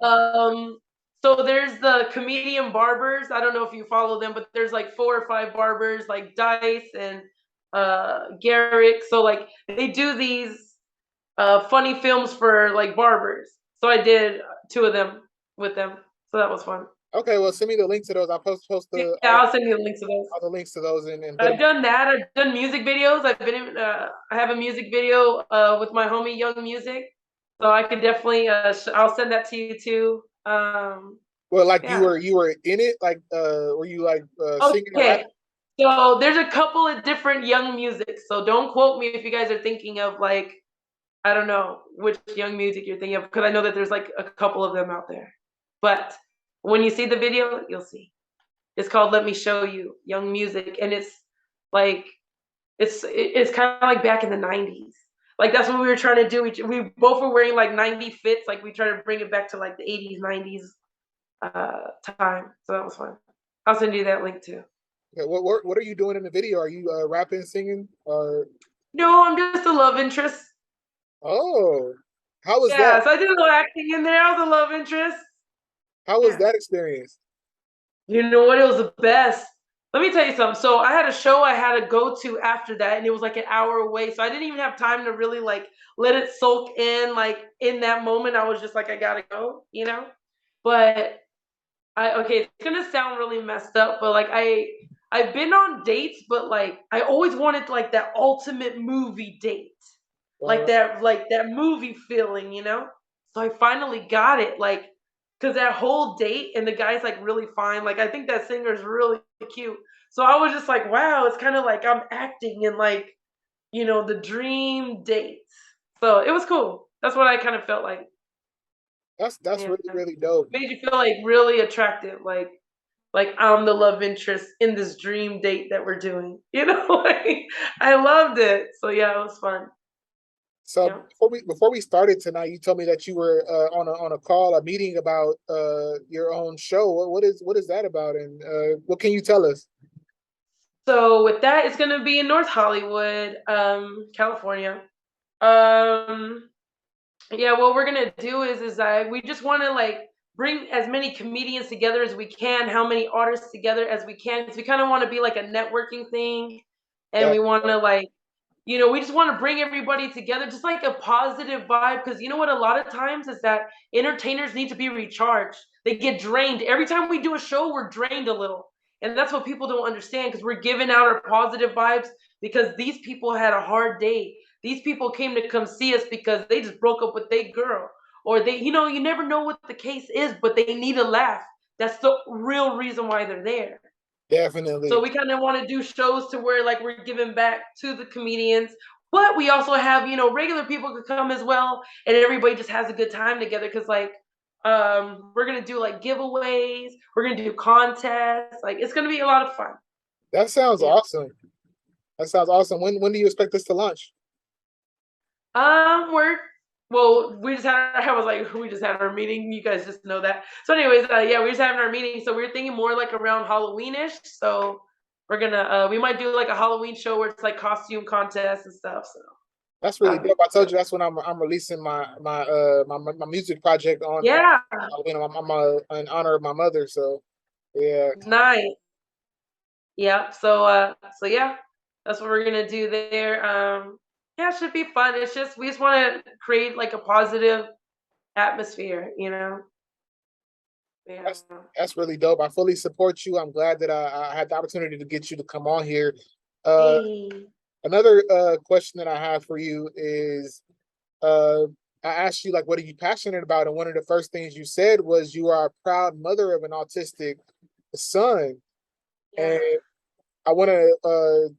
so there's the comedian barbers. I don't know if you follow them, but there's like 4 or 5 barbers, like Dice and Garrick. So like they do these funny films for like barbers. So I did 2 of them with them. So that was fun. Okay, well, send me the link to those. I'll post Yeah, the I'll send you the links to those. all the links to those and put I've done that. I've done music videos. I've been in, I have a music video with my homie Young Music, so I could definitely. I'll send that to you too. well, like Yeah. you were in it, like were you like singing and Okay. rapping? So there's a couple of different Young Music. So don't quote me if you guys are thinking of like, I don't know which Young Music you're thinking of, because I know that there's like a couple of them out there. But when you see the video, you'll see. It's called "Let Me Show You," Young Music, and it's like it's kind of like back in the 90s. Like that's what we were trying to do. We both were wearing like 90 fits. Like we tried to bring it back to like the 80s, 90s time. So that was fun. I'll send you that link too. Okay, what are you doing in the video? Are you rapping, singing, or? No, I'm just a love interest. Oh, how was Yeah, that? so I did a little acting in there. I was a love interest. How was Yeah. that experience? You know what? It was the best. Let me tell you something. So I had a show I had to go to after that, and it was like an hour away. So I didn't even have time to really like let it soak in. Like in that moment, I was just like, I gotta go, you know. But okay, it's gonna sound really messed up, but like I've been on dates, but like I always wanted like that ultimate movie date, Right. like that movie feeling, you know. So I finally got it, like, cause that whole date and the guy's like really fine. Like I think that singer's really cute. So I was just like, wow, it's kind of like I'm acting in like the dream date. So it was cool. That's what I kind of felt like. That's Yeah, really, really dope. made you feel like really attractive, like I'm the love interest in this dream date that we're doing. Like I loved it. So yeah, it was fun. So Yeah. before we started tonight, you told me that you were on a call, a meeting about your own show. What is that about, and what can you tell us? So with that, it's gonna be in North Hollywood, California. Um, yeah, what we're gonna do is we just want to like bring as many comedians together as we can, how many artists together as we can, because we kind of want to be like a networking thing, and That we want to like we just want to bring everybody together, just like a positive vibe. Because you know what, a lot of times is that entertainers need to be recharged. They get drained every time we do a show. We're drained a little, and that's what people don't understand. Because we're giving out our positive vibes because these people had a hard day. These people came to come see us because they just broke up with their girl, or they, you never know what the case is, but they need a laugh. That's the real reason why they're there. So definitely. we kind of want to do shows to where like we're giving back to the comedians, but we also have regular people could come as well, and everybody just has a good time together. Because like we're gonna do like giveaways, we're gonna do contests, like it's gonna be a lot of fun. That sounds Yeah. awesome. That sounds awesome. When do you expect this to launch? We're well, we just had I was like, we just had our meeting. You guys just know that. So, anyways, yeah, we're just having our meeting. So we're thinking more like around Halloweenish. So we're gonna we might do like a Halloween show where it's like costume contests and stuff. So That's really that'd be dope. I good. told you that's when I'm releasing my music project on Yeah, Halloween. I'm in honor of my mother. So yeah, nice. Yeah. So yeah, that's what we're gonna do there. Yeah, it should be fun. It's just we just want to create like a positive atmosphere. Yeah. that's that's really dope. I fully support you. I'm glad that I had the opportunity to get you to come on here. Uh, Hey. Another question that I have for you is uh, I asked you like, what are you passionate about? And one of the first things you said was you are a proud mother of an autistic son. Yeah. And I want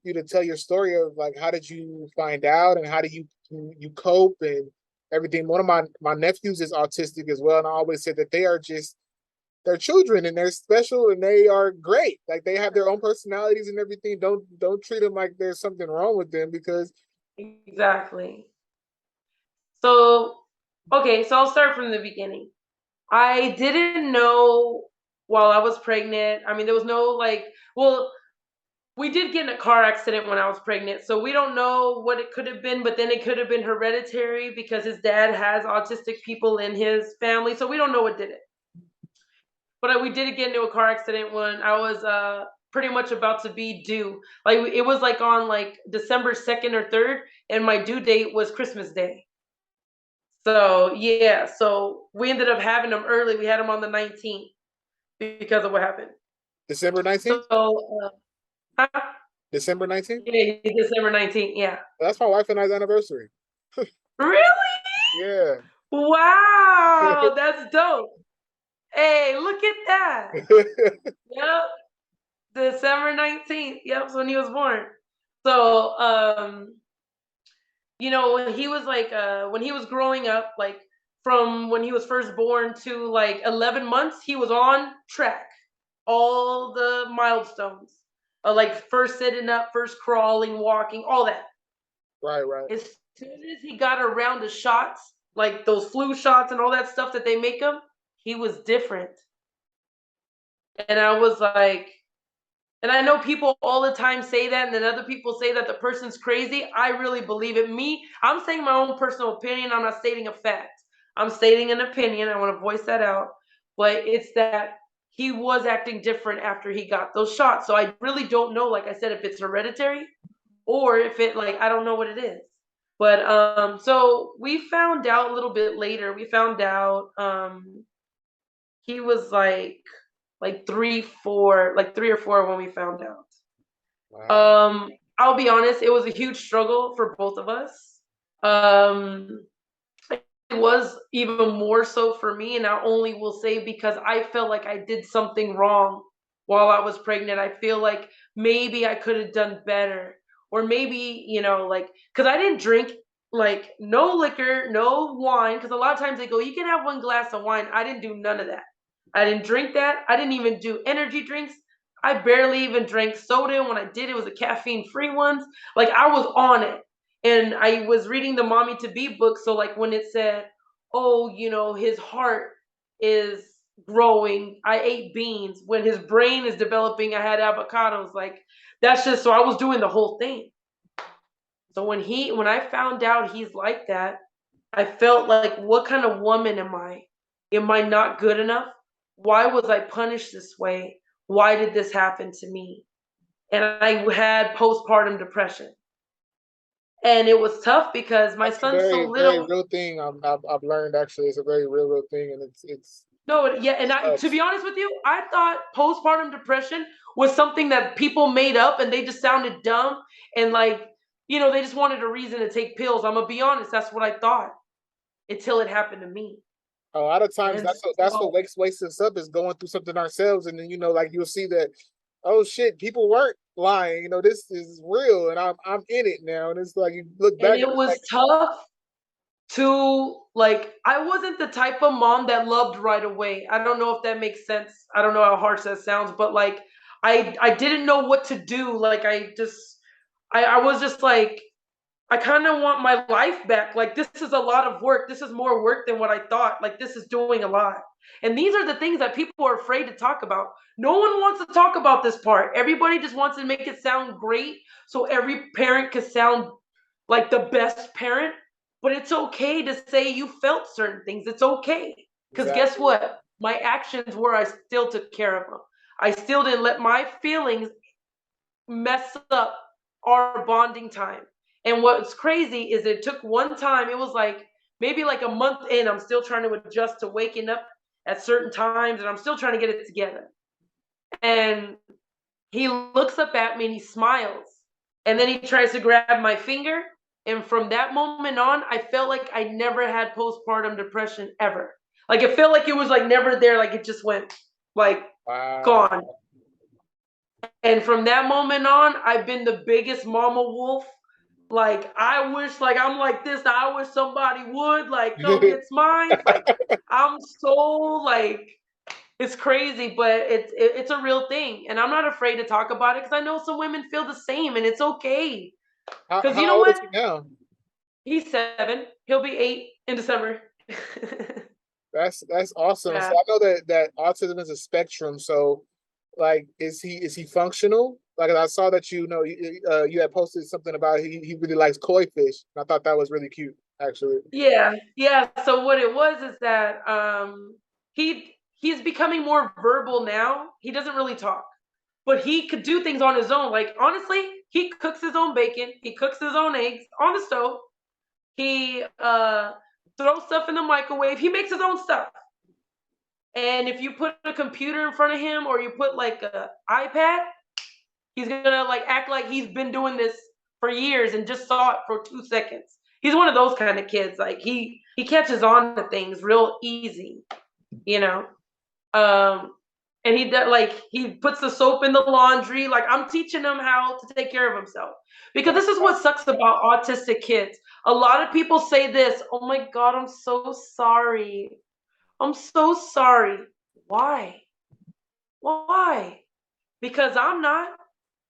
you to tell your story of like how did you find out and how do you cope and everything. One of my nephews is autistic as well, and I always said that they're children and they're special and they are great. Like they have their own personalities and everything. Don't treat them like there's something wrong with them because Exactly. So, okay, so I'll start from the beginning. I didn't know while I was pregnant. I mean, there was no like, well, we did get in a car accident when I was pregnant, so we don't know what it could have been, but then it could have been hereditary because his dad has autistic people in his family, so we don't know what did it. But we did get into a car accident when I was pretty much about to be due. Like it was like on like December 2nd or 3rd, and my due date was Christmas Day. So yeah, so we ended up having them early. We had them on the 19th because of what happened. December 19th? So huh? December 19th? Yeah, December 19th. Yeah. That's my wife and I's anniversary. Really? Yeah. Wow, that's dope. Hey, look at that. Yep. December 19th. Yep, that's when he was born. So when he was like when he was growing up, like from when he was first born to like 11 months, he was on track. All the milestones. Like first sitting up, first crawling, walking, all that. Right. As soon as he got around the shots, like those flu shots and all that stuff that they make him, he was different. And I was like, and I know people all the time say that, and then other people say that the person's crazy. I really believe it. I'm saying my own personal opinion. I'm not stating a fact. I'm stating an opinion. I want to voice that out. But it's that he was acting different after he got those shots. So I really don't know, like I said, if it's hereditary or if it, like, I don't know what it is. But so we found out a little bit later. We found out he was like 3 or 4 when we found out. Wow. I'll be honest, it was a huge struggle for both of us. It was even more so for me, and I only will say because I felt like I did something wrong while I was pregnant. I feel like maybe I could have done better, or maybe, like, because I didn't drink, like, no liquor, no wine, because a lot of times they go, you can have 1 glass of wine. I didn't do none of that. I didn't drink that. I didn't even do energy drinks. I barely even drank soda. And when I did, it was a caffeine-free ones. Like, I was on it. And I was reading the Mommy to Be book. So, like, when it said, oh, his heart is growing, I ate beans. When his brain is developing, I had avocados. Like, that's just, so I was doing the whole thing. So when I found out he's like that, I felt like, what kind of woman am I? Am I not good enough? Why was I punished this way? Why did this happen to me? And I had postpartum depression. And it was tough because my That's a son's so very, very little. real thing. I've learned, actually. It's a very real thing, and it's No, yeah, and to be honest with you, I thought postpartum depression was something that people made up and they just sounded dumb and, like, they just wanted a reason to take pills. I'm gonna be honest, that's what I thought until it happened to me. a lot of times And that's what wakes us up, is going through something ourselves, and then like you'll see that, oh shit, people weren't lying. This is real, and I'm in it now, and it's like you look back it and was tough to, like, I wasn't the type of mom that loved right away. I don't know if that makes sense. I don't know how harsh that sounds, but, like, I didn't know what to do. Like, I was just like, I kind of want my life back. Like, this is a lot of work. This is more work than what I thought. Like, this is doing a lot. And these are the things that people are afraid to talk about. No one wants to talk about this part. Everybody just wants to make it sound great so every parent can sound like the best parent. But it's okay to say you felt certain things. It's okay. Because guess exactly. what? My actions were, I still took care of them. I still didn't let my feelings mess up our bonding time. And what's crazy is it took one time, it was like maybe like a month in, I'm still trying to adjust to waking up at certain times and I'm still trying to get it together. And he looks up at me and he smiles. And then he tries to grab my finger. And from that moment on, I felt like I never had postpartum depression ever. Like, it felt like it was like never there, like it just went like Wow. gone. And from that moment on, I've been the biggest mama wolf. Like, I wish, like, I'm like this. I wish somebody would, like, no, it's mine. Like, I'm so, like, it's crazy, but it's a real thing. And I'm not afraid to talk about it because I know some women feel the same, and it's okay. Because you How know old is what? he now? He's 7. He'll be 8 in December. That's awesome. So Yeah. I know that autism is a spectrum. So, like, is he functional? Like, I saw that you had posted something about he really likes koi fish. And I thought that was really cute, actually. Yeah. Yeah. So what it was is that he's becoming more verbal now. He doesn't really talk, but he could do things on his own. Like, honestly, he cooks his own bacon. He cooks his own eggs on the stove. He throws stuff in the microwave. He makes his own stuff. And if you put a computer in front of him or you put like a iPad, he's gonna like act like he's been doing this for years and just saw it for 2 seconds. He's one of those kind of kids. Like, he catches on to things real easy, you know. Um, and he puts the soap in the laundry. Like, I'm teaching him how to take care of himself, because this is what sucks about autistic kids. A lot of people say this, oh my God, I'm so sorry. I'm so sorry. Why? Why? Because I'm not.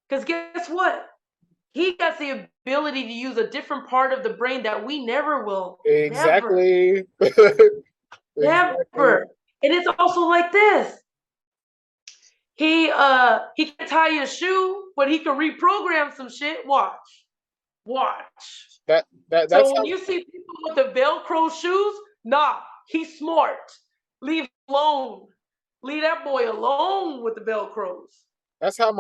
Because guess what? He has the ability to use a different part of the brain that we never will. Never. Exactly. Exactly. Never. And it's also like this. He can tie your shoe, but he can reprogram some shit. Watch. That's So when how. you see people with the Velcro shoes, nah, he's smart. Leave alone. Leave that boy alone with the Velcros. That's how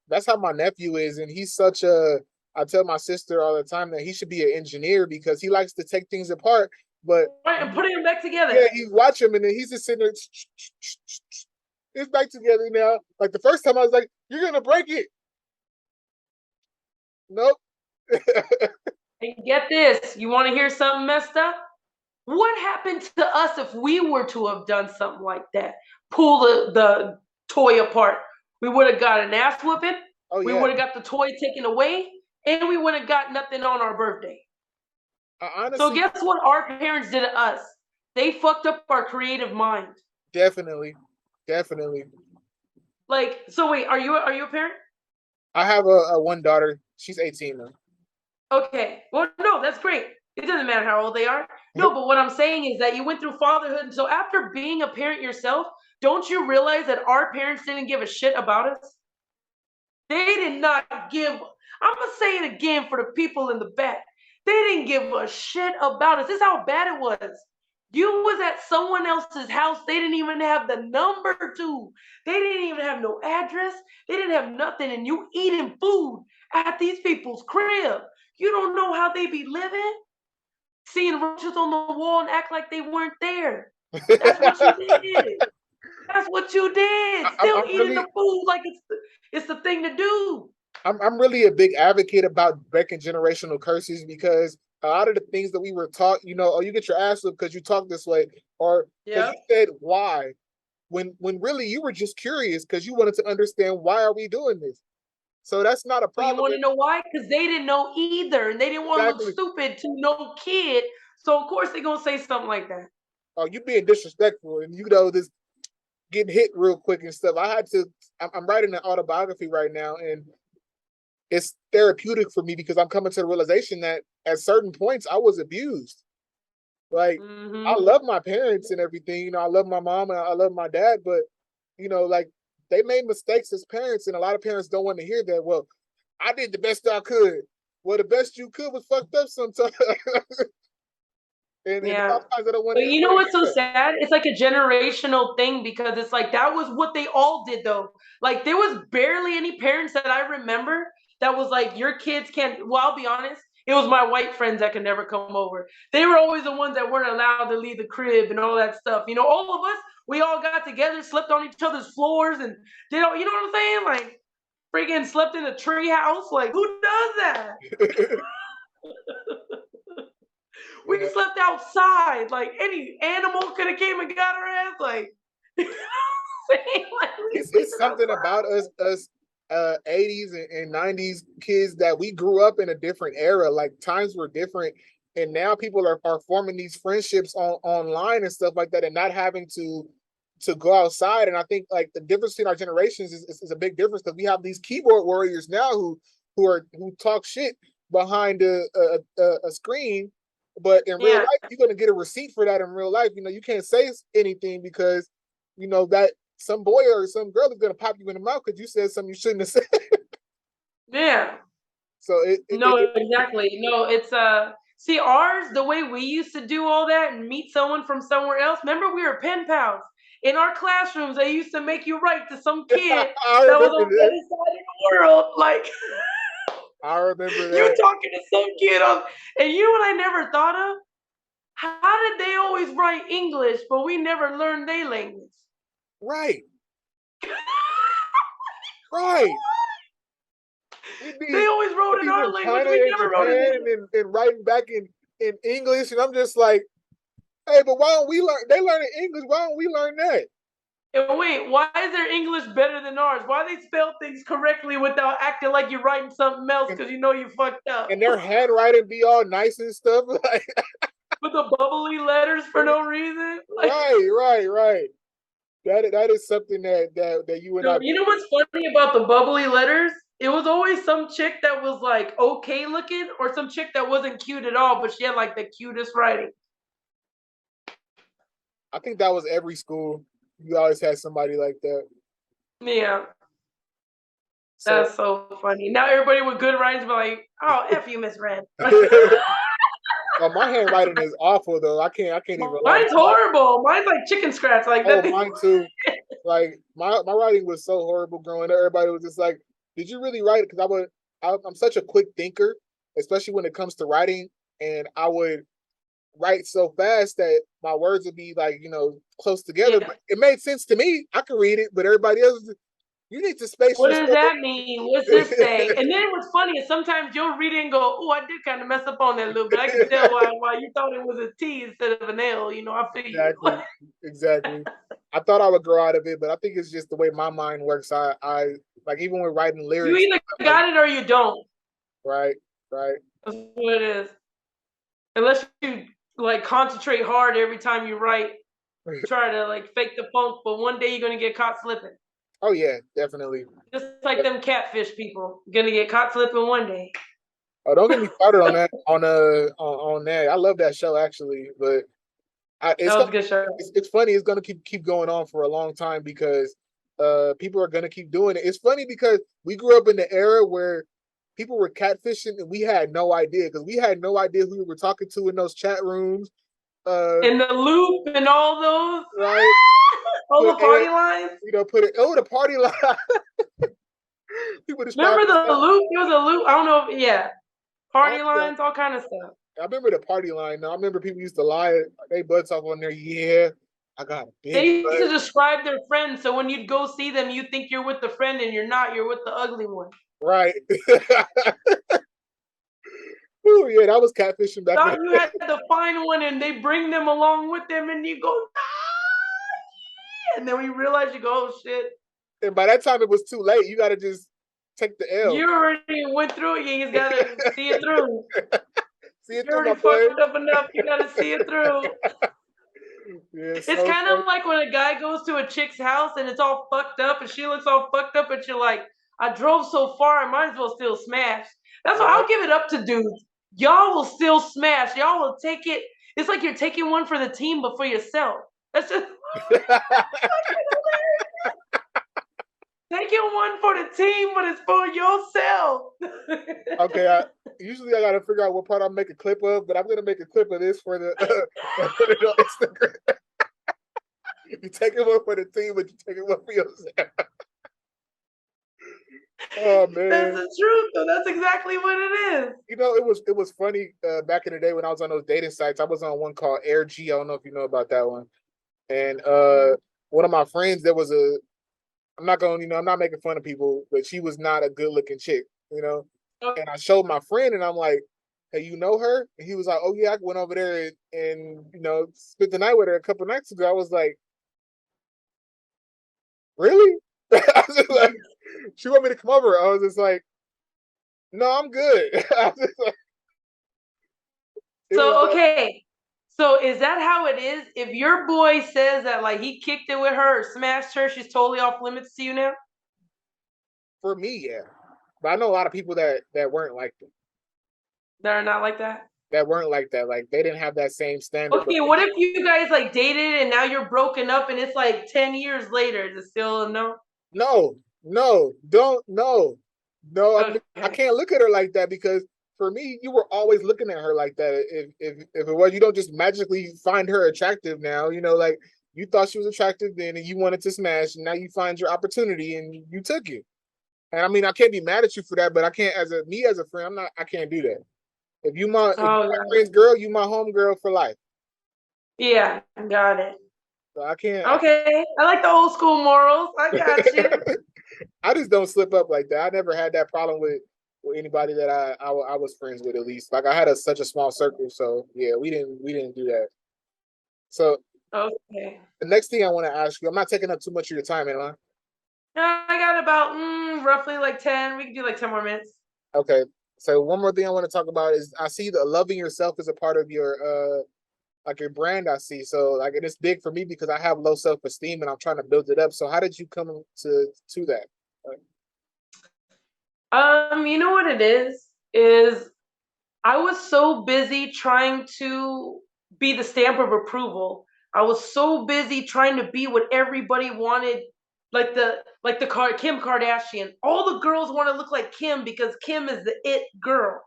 that's how my nephew is, and he's such a. I tell my sister all the time that he should be an engineer because he likes to take things apart, but right, and putting them back together. Yeah, you watch him, and then he's just sitting there. It's back together now. Like the first time, I was like, "You're gonna break it." Nope. And get this, you want to hear something messed up? What happened to us if we were to have done something like that? Pull the toy apart. We would have got an ass whooping. Oh, yeah. We would have got the toy taken away, and we would have got nothing on our birthday. Honestly, so guess what our parents did to us? They fucked up our creative mind. Definitely. Like, so wait, are you a parent? I have a one daughter. She's 18 now. Okay. Well, no, that's great. It doesn't matter how old they are. No, but what I'm saying is that you went through fatherhood. So after being a parent yourself, don't you realize that our parents didn't give a shit about us? They did not give, I'm going to say it again for the people in the back. They didn't give a shit about us. This is how bad it was. You was at someone else's house. They didn't even have the number to. They didn't even have no address. They didn't have nothing. And you eating food at these people's crib. You don't know how they be living. Seeing roaches on the wall and act like they weren't there. That's what you did. That's what you did. Still eating really, the food like it's the thing to do. I'm really a big advocate about breaking generational curses because a lot of the things that we were taught, you know, oh, you get your ass whipped because you talk this way, or because you said why, when really you were just curious because you wanted to understand why are we doing this. So that's not a problem. Well, you want to know why? Because they didn't know either, and they didn't want to look stupid to no kid. So of course they're gonna say something like that. Oh, you being disrespectful, and you know this getting hit real quick and stuff. I'm writing an autobiography right now, and it's therapeutic for me because I'm coming to the realization that at certain points I was abused. Like I love my parents and everything, you know, I love my mom and I love my dad, but you know, like they made mistakes as parents, and a lot of parents don't want to hear that. Well, I did the best I could. Well, the best you could was fucked up sometimes. And yeah. I don't want but you know what's so sad? It's like a generational thing because it's like that was what they all did though. Like there was barely any parents that I remember that was like, your kids can't, well, I'll be honest, it was my white friends that could never come over. They were always the ones that weren't allowed to leave the crib and all that stuff. You know, all of us, we all got together, slept on each other's floors and did all, you know what I'm saying? Like freaking slept in a tree house. Like who does that? We slept outside. Like any animal could have came and got our ass. Like, you know what I'm saying? Like it's something outside. About us 80s and 90s kids that we grew up in a different era. Like times were different, and now people are forming these friendships online and stuff like that, and not having to go outside. And I think like the difference between our generations is a big difference because we have these keyboard warriors now who talk shit behind a screen. But in real life, you're going to get a receipt for that in real life. You know, you can't say anything because, you know, that some boy or some girl is going to pop you in the mouth because you said something you shouldn't have said. Yeah. So exactly. No, it's see ours, the way we used to do all that and meet someone from somewhere else. Remember, we were pen pals. In our classrooms, they used to make you write to some kid that was on the other side of the world. Like I remember that. You talking to some kid and you know what I never thought of? How did they always write English, but we never learned their language? Right. Right. They always wrote in our language. We never wrote it and writing back in English, and I'm just like, hey, but why don't we learn? They learn in English. Why don't we learn that? And wait, why is their English better than ours? Why they spell things correctly without acting like you're writing something else because you know you fucked up? And their handwriting be all nice and stuff. Like with the bubbly letters for no reason. Like, right. That is something that you and I. You know what's funny about the bubbly letters? It was always some chick that was like okay looking, or some chick that wasn't cute at all, but she had like the cutest writing. I think that was every school. You always had somebody like that. Yeah. That's so funny. Now everybody with good writings be like, oh, F you, Miss Red. Oh, my handwriting is awful though. I can't even. Mine's horrible. Mine's like chicken scratch. Like that. Oh, mine too. Like my writing was so horrible growing up. Everybody was just like, "Did you really write it?" Because I'm such a quick thinker, especially when it comes to writing, and I would write so fast that my words would be like, close together. Yeah. But it made sense to me. I could read it, but everybody else, you need to space What your does stuff. that mean? What's this say? And then what's funny is sometimes you'll read it and go, "Oh, I did kind of mess up on that a little bit. I can tell why you thought it was a T instead of an L. I feel Exactly. Exactly. I thought I would grow out of it, but I think it's just the way my mind works. I like even with writing you lyrics. either got it or you don't. Right. Right. That's what it is. Unless you like concentrate hard every time you write, try to like fake the funk, but one day you're gonna get caught slipping. Oh yeah, definitely. Just like them catfish people, gonna get caught slipping one day. Oh, don't get me started on that. On that, I love that show actually, but That was a good show. It's funny. It's gonna keep going on for a long time because people are gonna keep doing it. It's funny because we grew up in the era where people were catfishing and we had no idea because we had no idea who we were talking to in those chat rooms. In the loop and all those, right? all the party lines. The party line. People remember the loop? There was a loop. I don't know. Yeah, party lines, all kind of stuff. I remember the party line. Now I remember people used to lie. They butts off on there. Yeah, I got a big. They used to describe their friends, so when you'd go see them, you think you're with the friend and you're not. You're with the ugly one. Right. Oh yeah, that was catfishing back then. You had the fine one, and they bring them along with them, and you go, and then when you realize, you go, oh shit. And by that time, it was too late. You got to just take the L. You already went through it. You just got to see it through. See it You're already fucked up enough. You got to see it through. Yeah, it's kind of like when a guy goes to a chick's house and it's all fucked up and she looks all fucked up and you're like, I drove so far, I might as well still smash. That's why I'll give it up to dudes. Y'all will still smash. Y'all will take it. It's like you're taking one for the team, but for yourself. That's just taking one for the team, but it's for yourself. Okay, usually I gotta figure out what part I'll make a clip of, but I'm gonna make a clip of this for the put it on Instagram. You're taking one for the team, but you're taking one for yourself. Oh man, that's the truth. Though. That's exactly what it is. It was funny back in the day when I was on those dating sites. I was on one called R.E.A.L. I don't know if you know about that one. And one of my friends, there was I'm not making fun of people, but she was not a good looking chick, Okay. And I showed my friend, and I'm like, "Hey, you know her?" And he was like, "Oh yeah, I went over there and spent the night with her a couple nights ago." I was like, "Really?" I was just like, she want me to come over. I was just like, "No, I'm good." I was just like, so okay. So is that how it is? If your boy says that like he kicked it with her or smashed her, she's totally off limits to you now? For me, yeah. But I know a lot of people that weren't like that. That are not like that? That weren't like that. Like they didn't have that same standard. Okay, what if you guys like dated and now you're broken up and it's like 10 years later? Is it still a no? No, don't no. Okay. I can't look at her like that because for me, you were always looking at her like that. If it was, you don't just magically find her attractive now. Like you thought she was attractive then, and you wanted to smash, and now you find your opportunity and you took it. And I mean, I can't be mad at you for that, but I can't as a friend. I can't do that. If you my friend's girl, you my home girl for life. Yeah, got it. So I can't. Okay, I like the old school morals. I got you. I just don't slip up like that. I never had that problem with anybody that I was friends with, at least. Like I had such a small circle, so yeah, we didn't do that. So okay. The next thing I want to ask you, I'm not taking up too much of your time, am I? I got about roughly like 10. We can do like 10 more minutes. Okay. So one more thing I want to talk about is I see that loving yourself is a part of your like your brand. I see. So like it's big for me because I have low self-esteem and I'm trying to build it up. So how did you come to that? You know what it is I was so busy trying to be the stamp of approval. I was so busy trying to be what everybody wanted, like the Kim Kardashian. All the girls want to look like Kim because Kim is the it girl.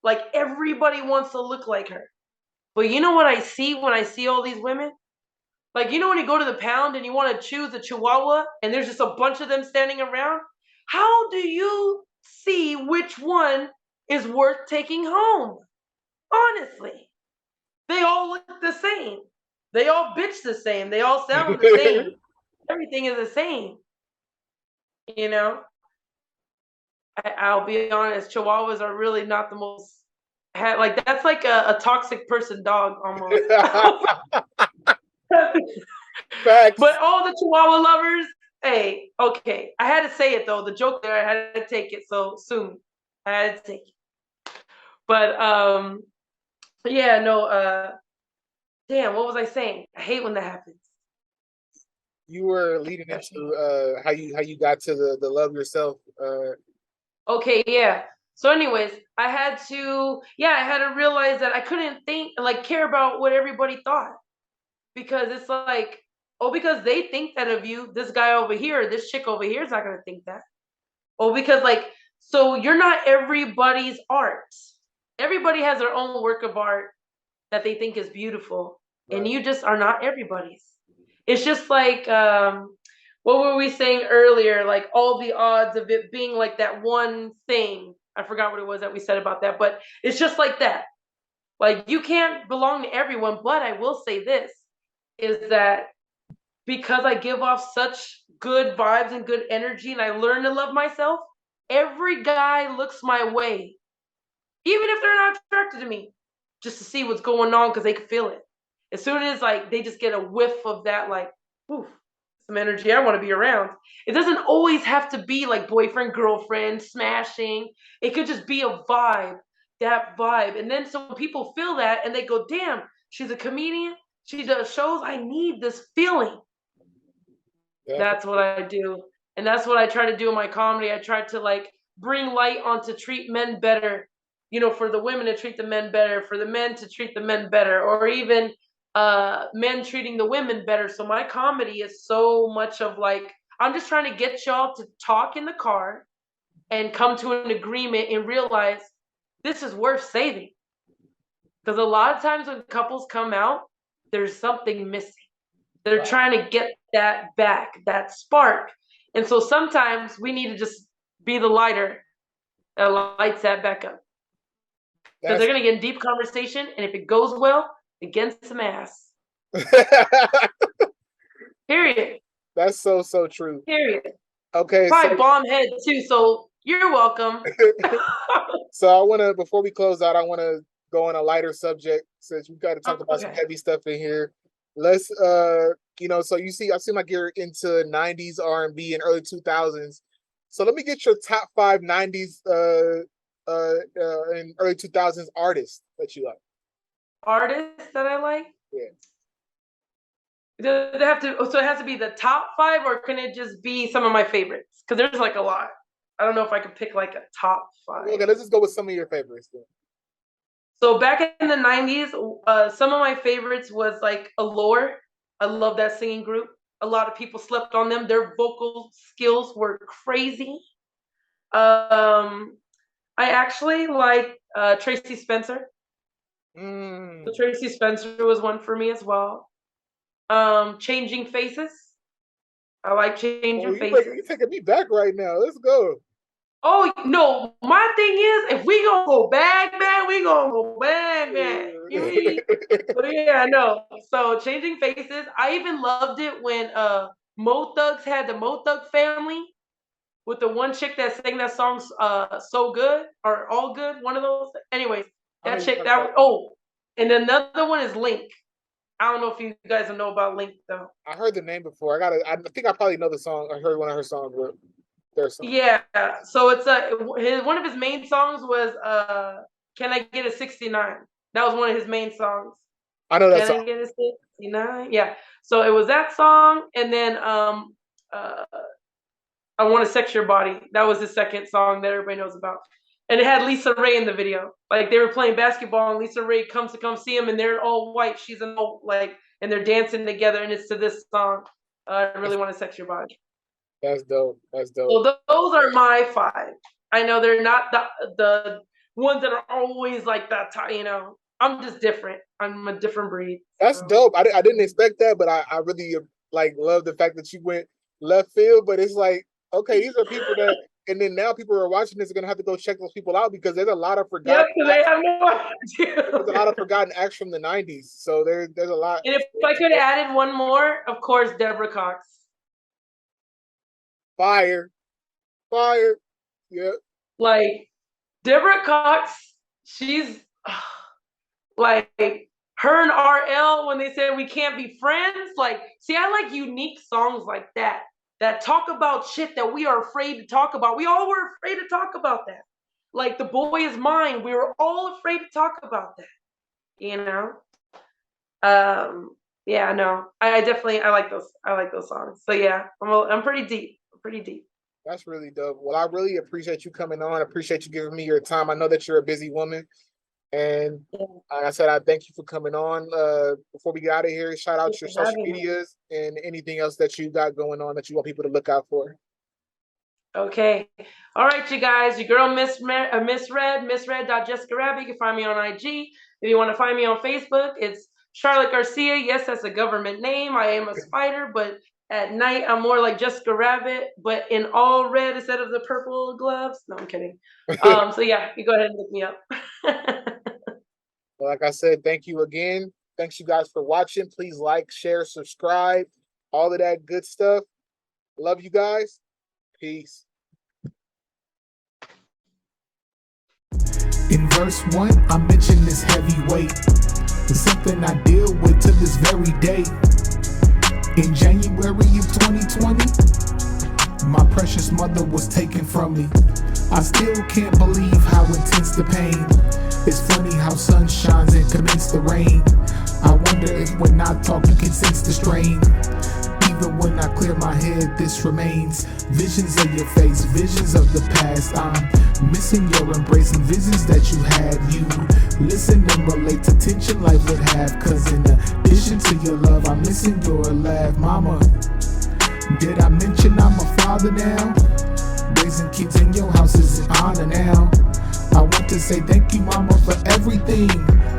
Like everybody wants to look like her. But you know what I see when I see all these women? Like, you know, when you go to the pound and you want to choose a Chihuahua and there's just a bunch of them standing around, how do you see which one is worth taking home? Honestly, they all look the same. They all bitch the same. They all sound the same. Everything is the same. You know, I'll be honest, Chihuahuas are really not the most, like, that's like a toxic person dog almost. Facts. But all the Chihuahua lovers, hey, okay. I had to say it though. The joke there, I had to take it so soon. I had to take it. But yeah, no, damn, what was I saying? I hate when that happens. You were leading into how you got to the love yourself. Okay, yeah. So anyways, I had to realize that I couldn't care about what everybody thought. Because it's like, oh, because they think that of you, this guy over here, this chick over here is not gonna think that. Oh, because so you're not everybody's art. Everybody has their own work of art that they think is beautiful, right. And you just are not everybody's. It's just like, what were we saying earlier? Like all the odds of it being like that one thing. I forgot what it was that we said about that, but it's just like that. Like you can't belong to everyone, but I will say this, is that because I give off such good vibes and good energy and I learn to love myself, every guy looks my way, even if they're not attracted to me, just to see what's going on because they can feel it. As soon as they just get a whiff of that, oof, some energy I want to be around. It doesn't always have to be like boyfriend, girlfriend, smashing. It could just be a vibe, that vibe. And then so people feel that and they go, damn, she's a comedian. She does shows. I need this feeling. Yeah. That's what I do. And that's what I try to do in my comedy. I try to bring light on to treat men better. You know, for the women to treat the men better, for the men to treat the men better, or even men treating the women better. So my comedy is so much of I'm just trying to get y'all to talk in the car and come to an agreement and realize this is worth saving. Because a lot of times when couples come out, there's something missing. They're trying to get that back, that spark. And so sometimes we need to just be the lighter that lights that back up. Because they're going to get in deep conversation, and if it goes well, it gets some ass. Period. That's so true. Period. Okay. Probably bomb head too, so you're welcome. So before we close out, I want to go on a lighter subject since we've got to talk about some heavy stuff in here. Let's, so I seem like you're into 90s R&B and early 2000s. So let me get your top 5 90s and early 2000s artists that you like. Artists that I like? Yeah. Does it have to? So it has to be the top 5, or can it just be some of my favorites? Because there's a lot. I don't know if I could pick a top 5. Okay, let's just go with some of your favorites then. So back in the 90s, some of my favorites was R.E.A.L. I love that singing group. A lot of people slept on them. Their vocal skills were crazy. I actually like Tracy Spencer. So Tracy Spencer was one for me as well. Changing Faces. I like Changing Faces. You're taking me back right now. Let's go. Oh no, my thing is, if we gonna go back, we gonna go back. But yeah, I know. So Changing Faces. I even loved it when Mo Thugs had the Mo Thug family with the one chick that sang that song So Good or All Good, one of those. Anyways, that chick and another one is Link. I don't know if you guys know about Link though. I heard the name before. I think I probably know the song. I heard one of her songs, but there's some. Yeah. So it's one of his main songs was Can I Get a 69? That was one of his main songs. I know that song. Can I Get a 69? Yeah. So it was that song, and then I Want to Sex Your Body. That was the second song that everybody knows about. And it had Lisa Ray in the video. They were playing basketball, and Lisa Ray comes to come see him, and they're all white. She's in all and they're dancing together, and it's to this song. I Really Want to Sex Your Body. That's dope. So those are my 5. I know they're not the ones that are always that. I'm I'm just different. I'm a different breed. That's dope. I didn't expect that, but I really like love the fact that you went left field. But it's like, okay, these are people that, and then now people who are watching this are gonna have to go check those people out because there's a lot of forgotten. Yeah, they have no idea. There's a lot of forgotten acts from the '90s. So there's a lot. And if I could have added one more, of course, Deborah Cox. Fire. Yeah. Like Deborah Cox, she's like her and R.E.A.L. when they said we can't be friends. Like, see, I like unique songs like that talk about shit that we are afraid to talk about. We all were afraid to talk about that. Like The Boy Is Mine, we were all afraid to talk about that. You know? Yeah, no, I definitely like those songs. So yeah, I'm pretty deep. That's really dope. Well, I really appreciate you coming on. I appreciate you giving me your time. I know that you're a busy woman. And like I said, I thank you for coming on. Before we get out of here, shout out your social medias and anything else that you got going on that you want people to look out for. Okay. All right, you guys. Your girl, Misread.JessicaRabbit. You can find me on IG. If you want to find me on Facebook, it's Charlotte Garcia. Yes, that's a government name. I am a spider, but at night I'm more like Jessica Rabbit, but in all red instead of the purple gloves. No, I'm kidding. So yeah, you go ahead and look me up. Well, like I said, thank you again. Thanks you guys for watching. Please like, share, subscribe, all of that good stuff. Love you guys. Peace. In verse 1, I mentioned this heavy weight. It's something I deal with to this very day. In January of 2020, my precious mother was taken from me. I still can't believe how intense the pain. It's funny how sun shines and commence the rain. I wonder if when I talk you can sense the strain. Even when I clear my head, this remains. Visions of your face, visions of the past. I'm missing your embrace and visions that you had. You listen and relate to tension life would have. Cause in addition to your love, I'm missing your laugh. Mama, did I mention I'm a father now? Raising kids in your house is an honor now. I want to say thank you, mama, for everything.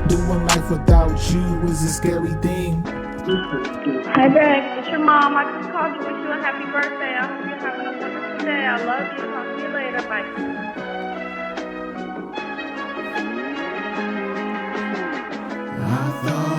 Doing life without you is a scary thing. Hi, Greg. It's your mom. I just called to wish you a happy birthday. I hope you're having a wonderful day. I love you. Talk to you later. Bye. I thought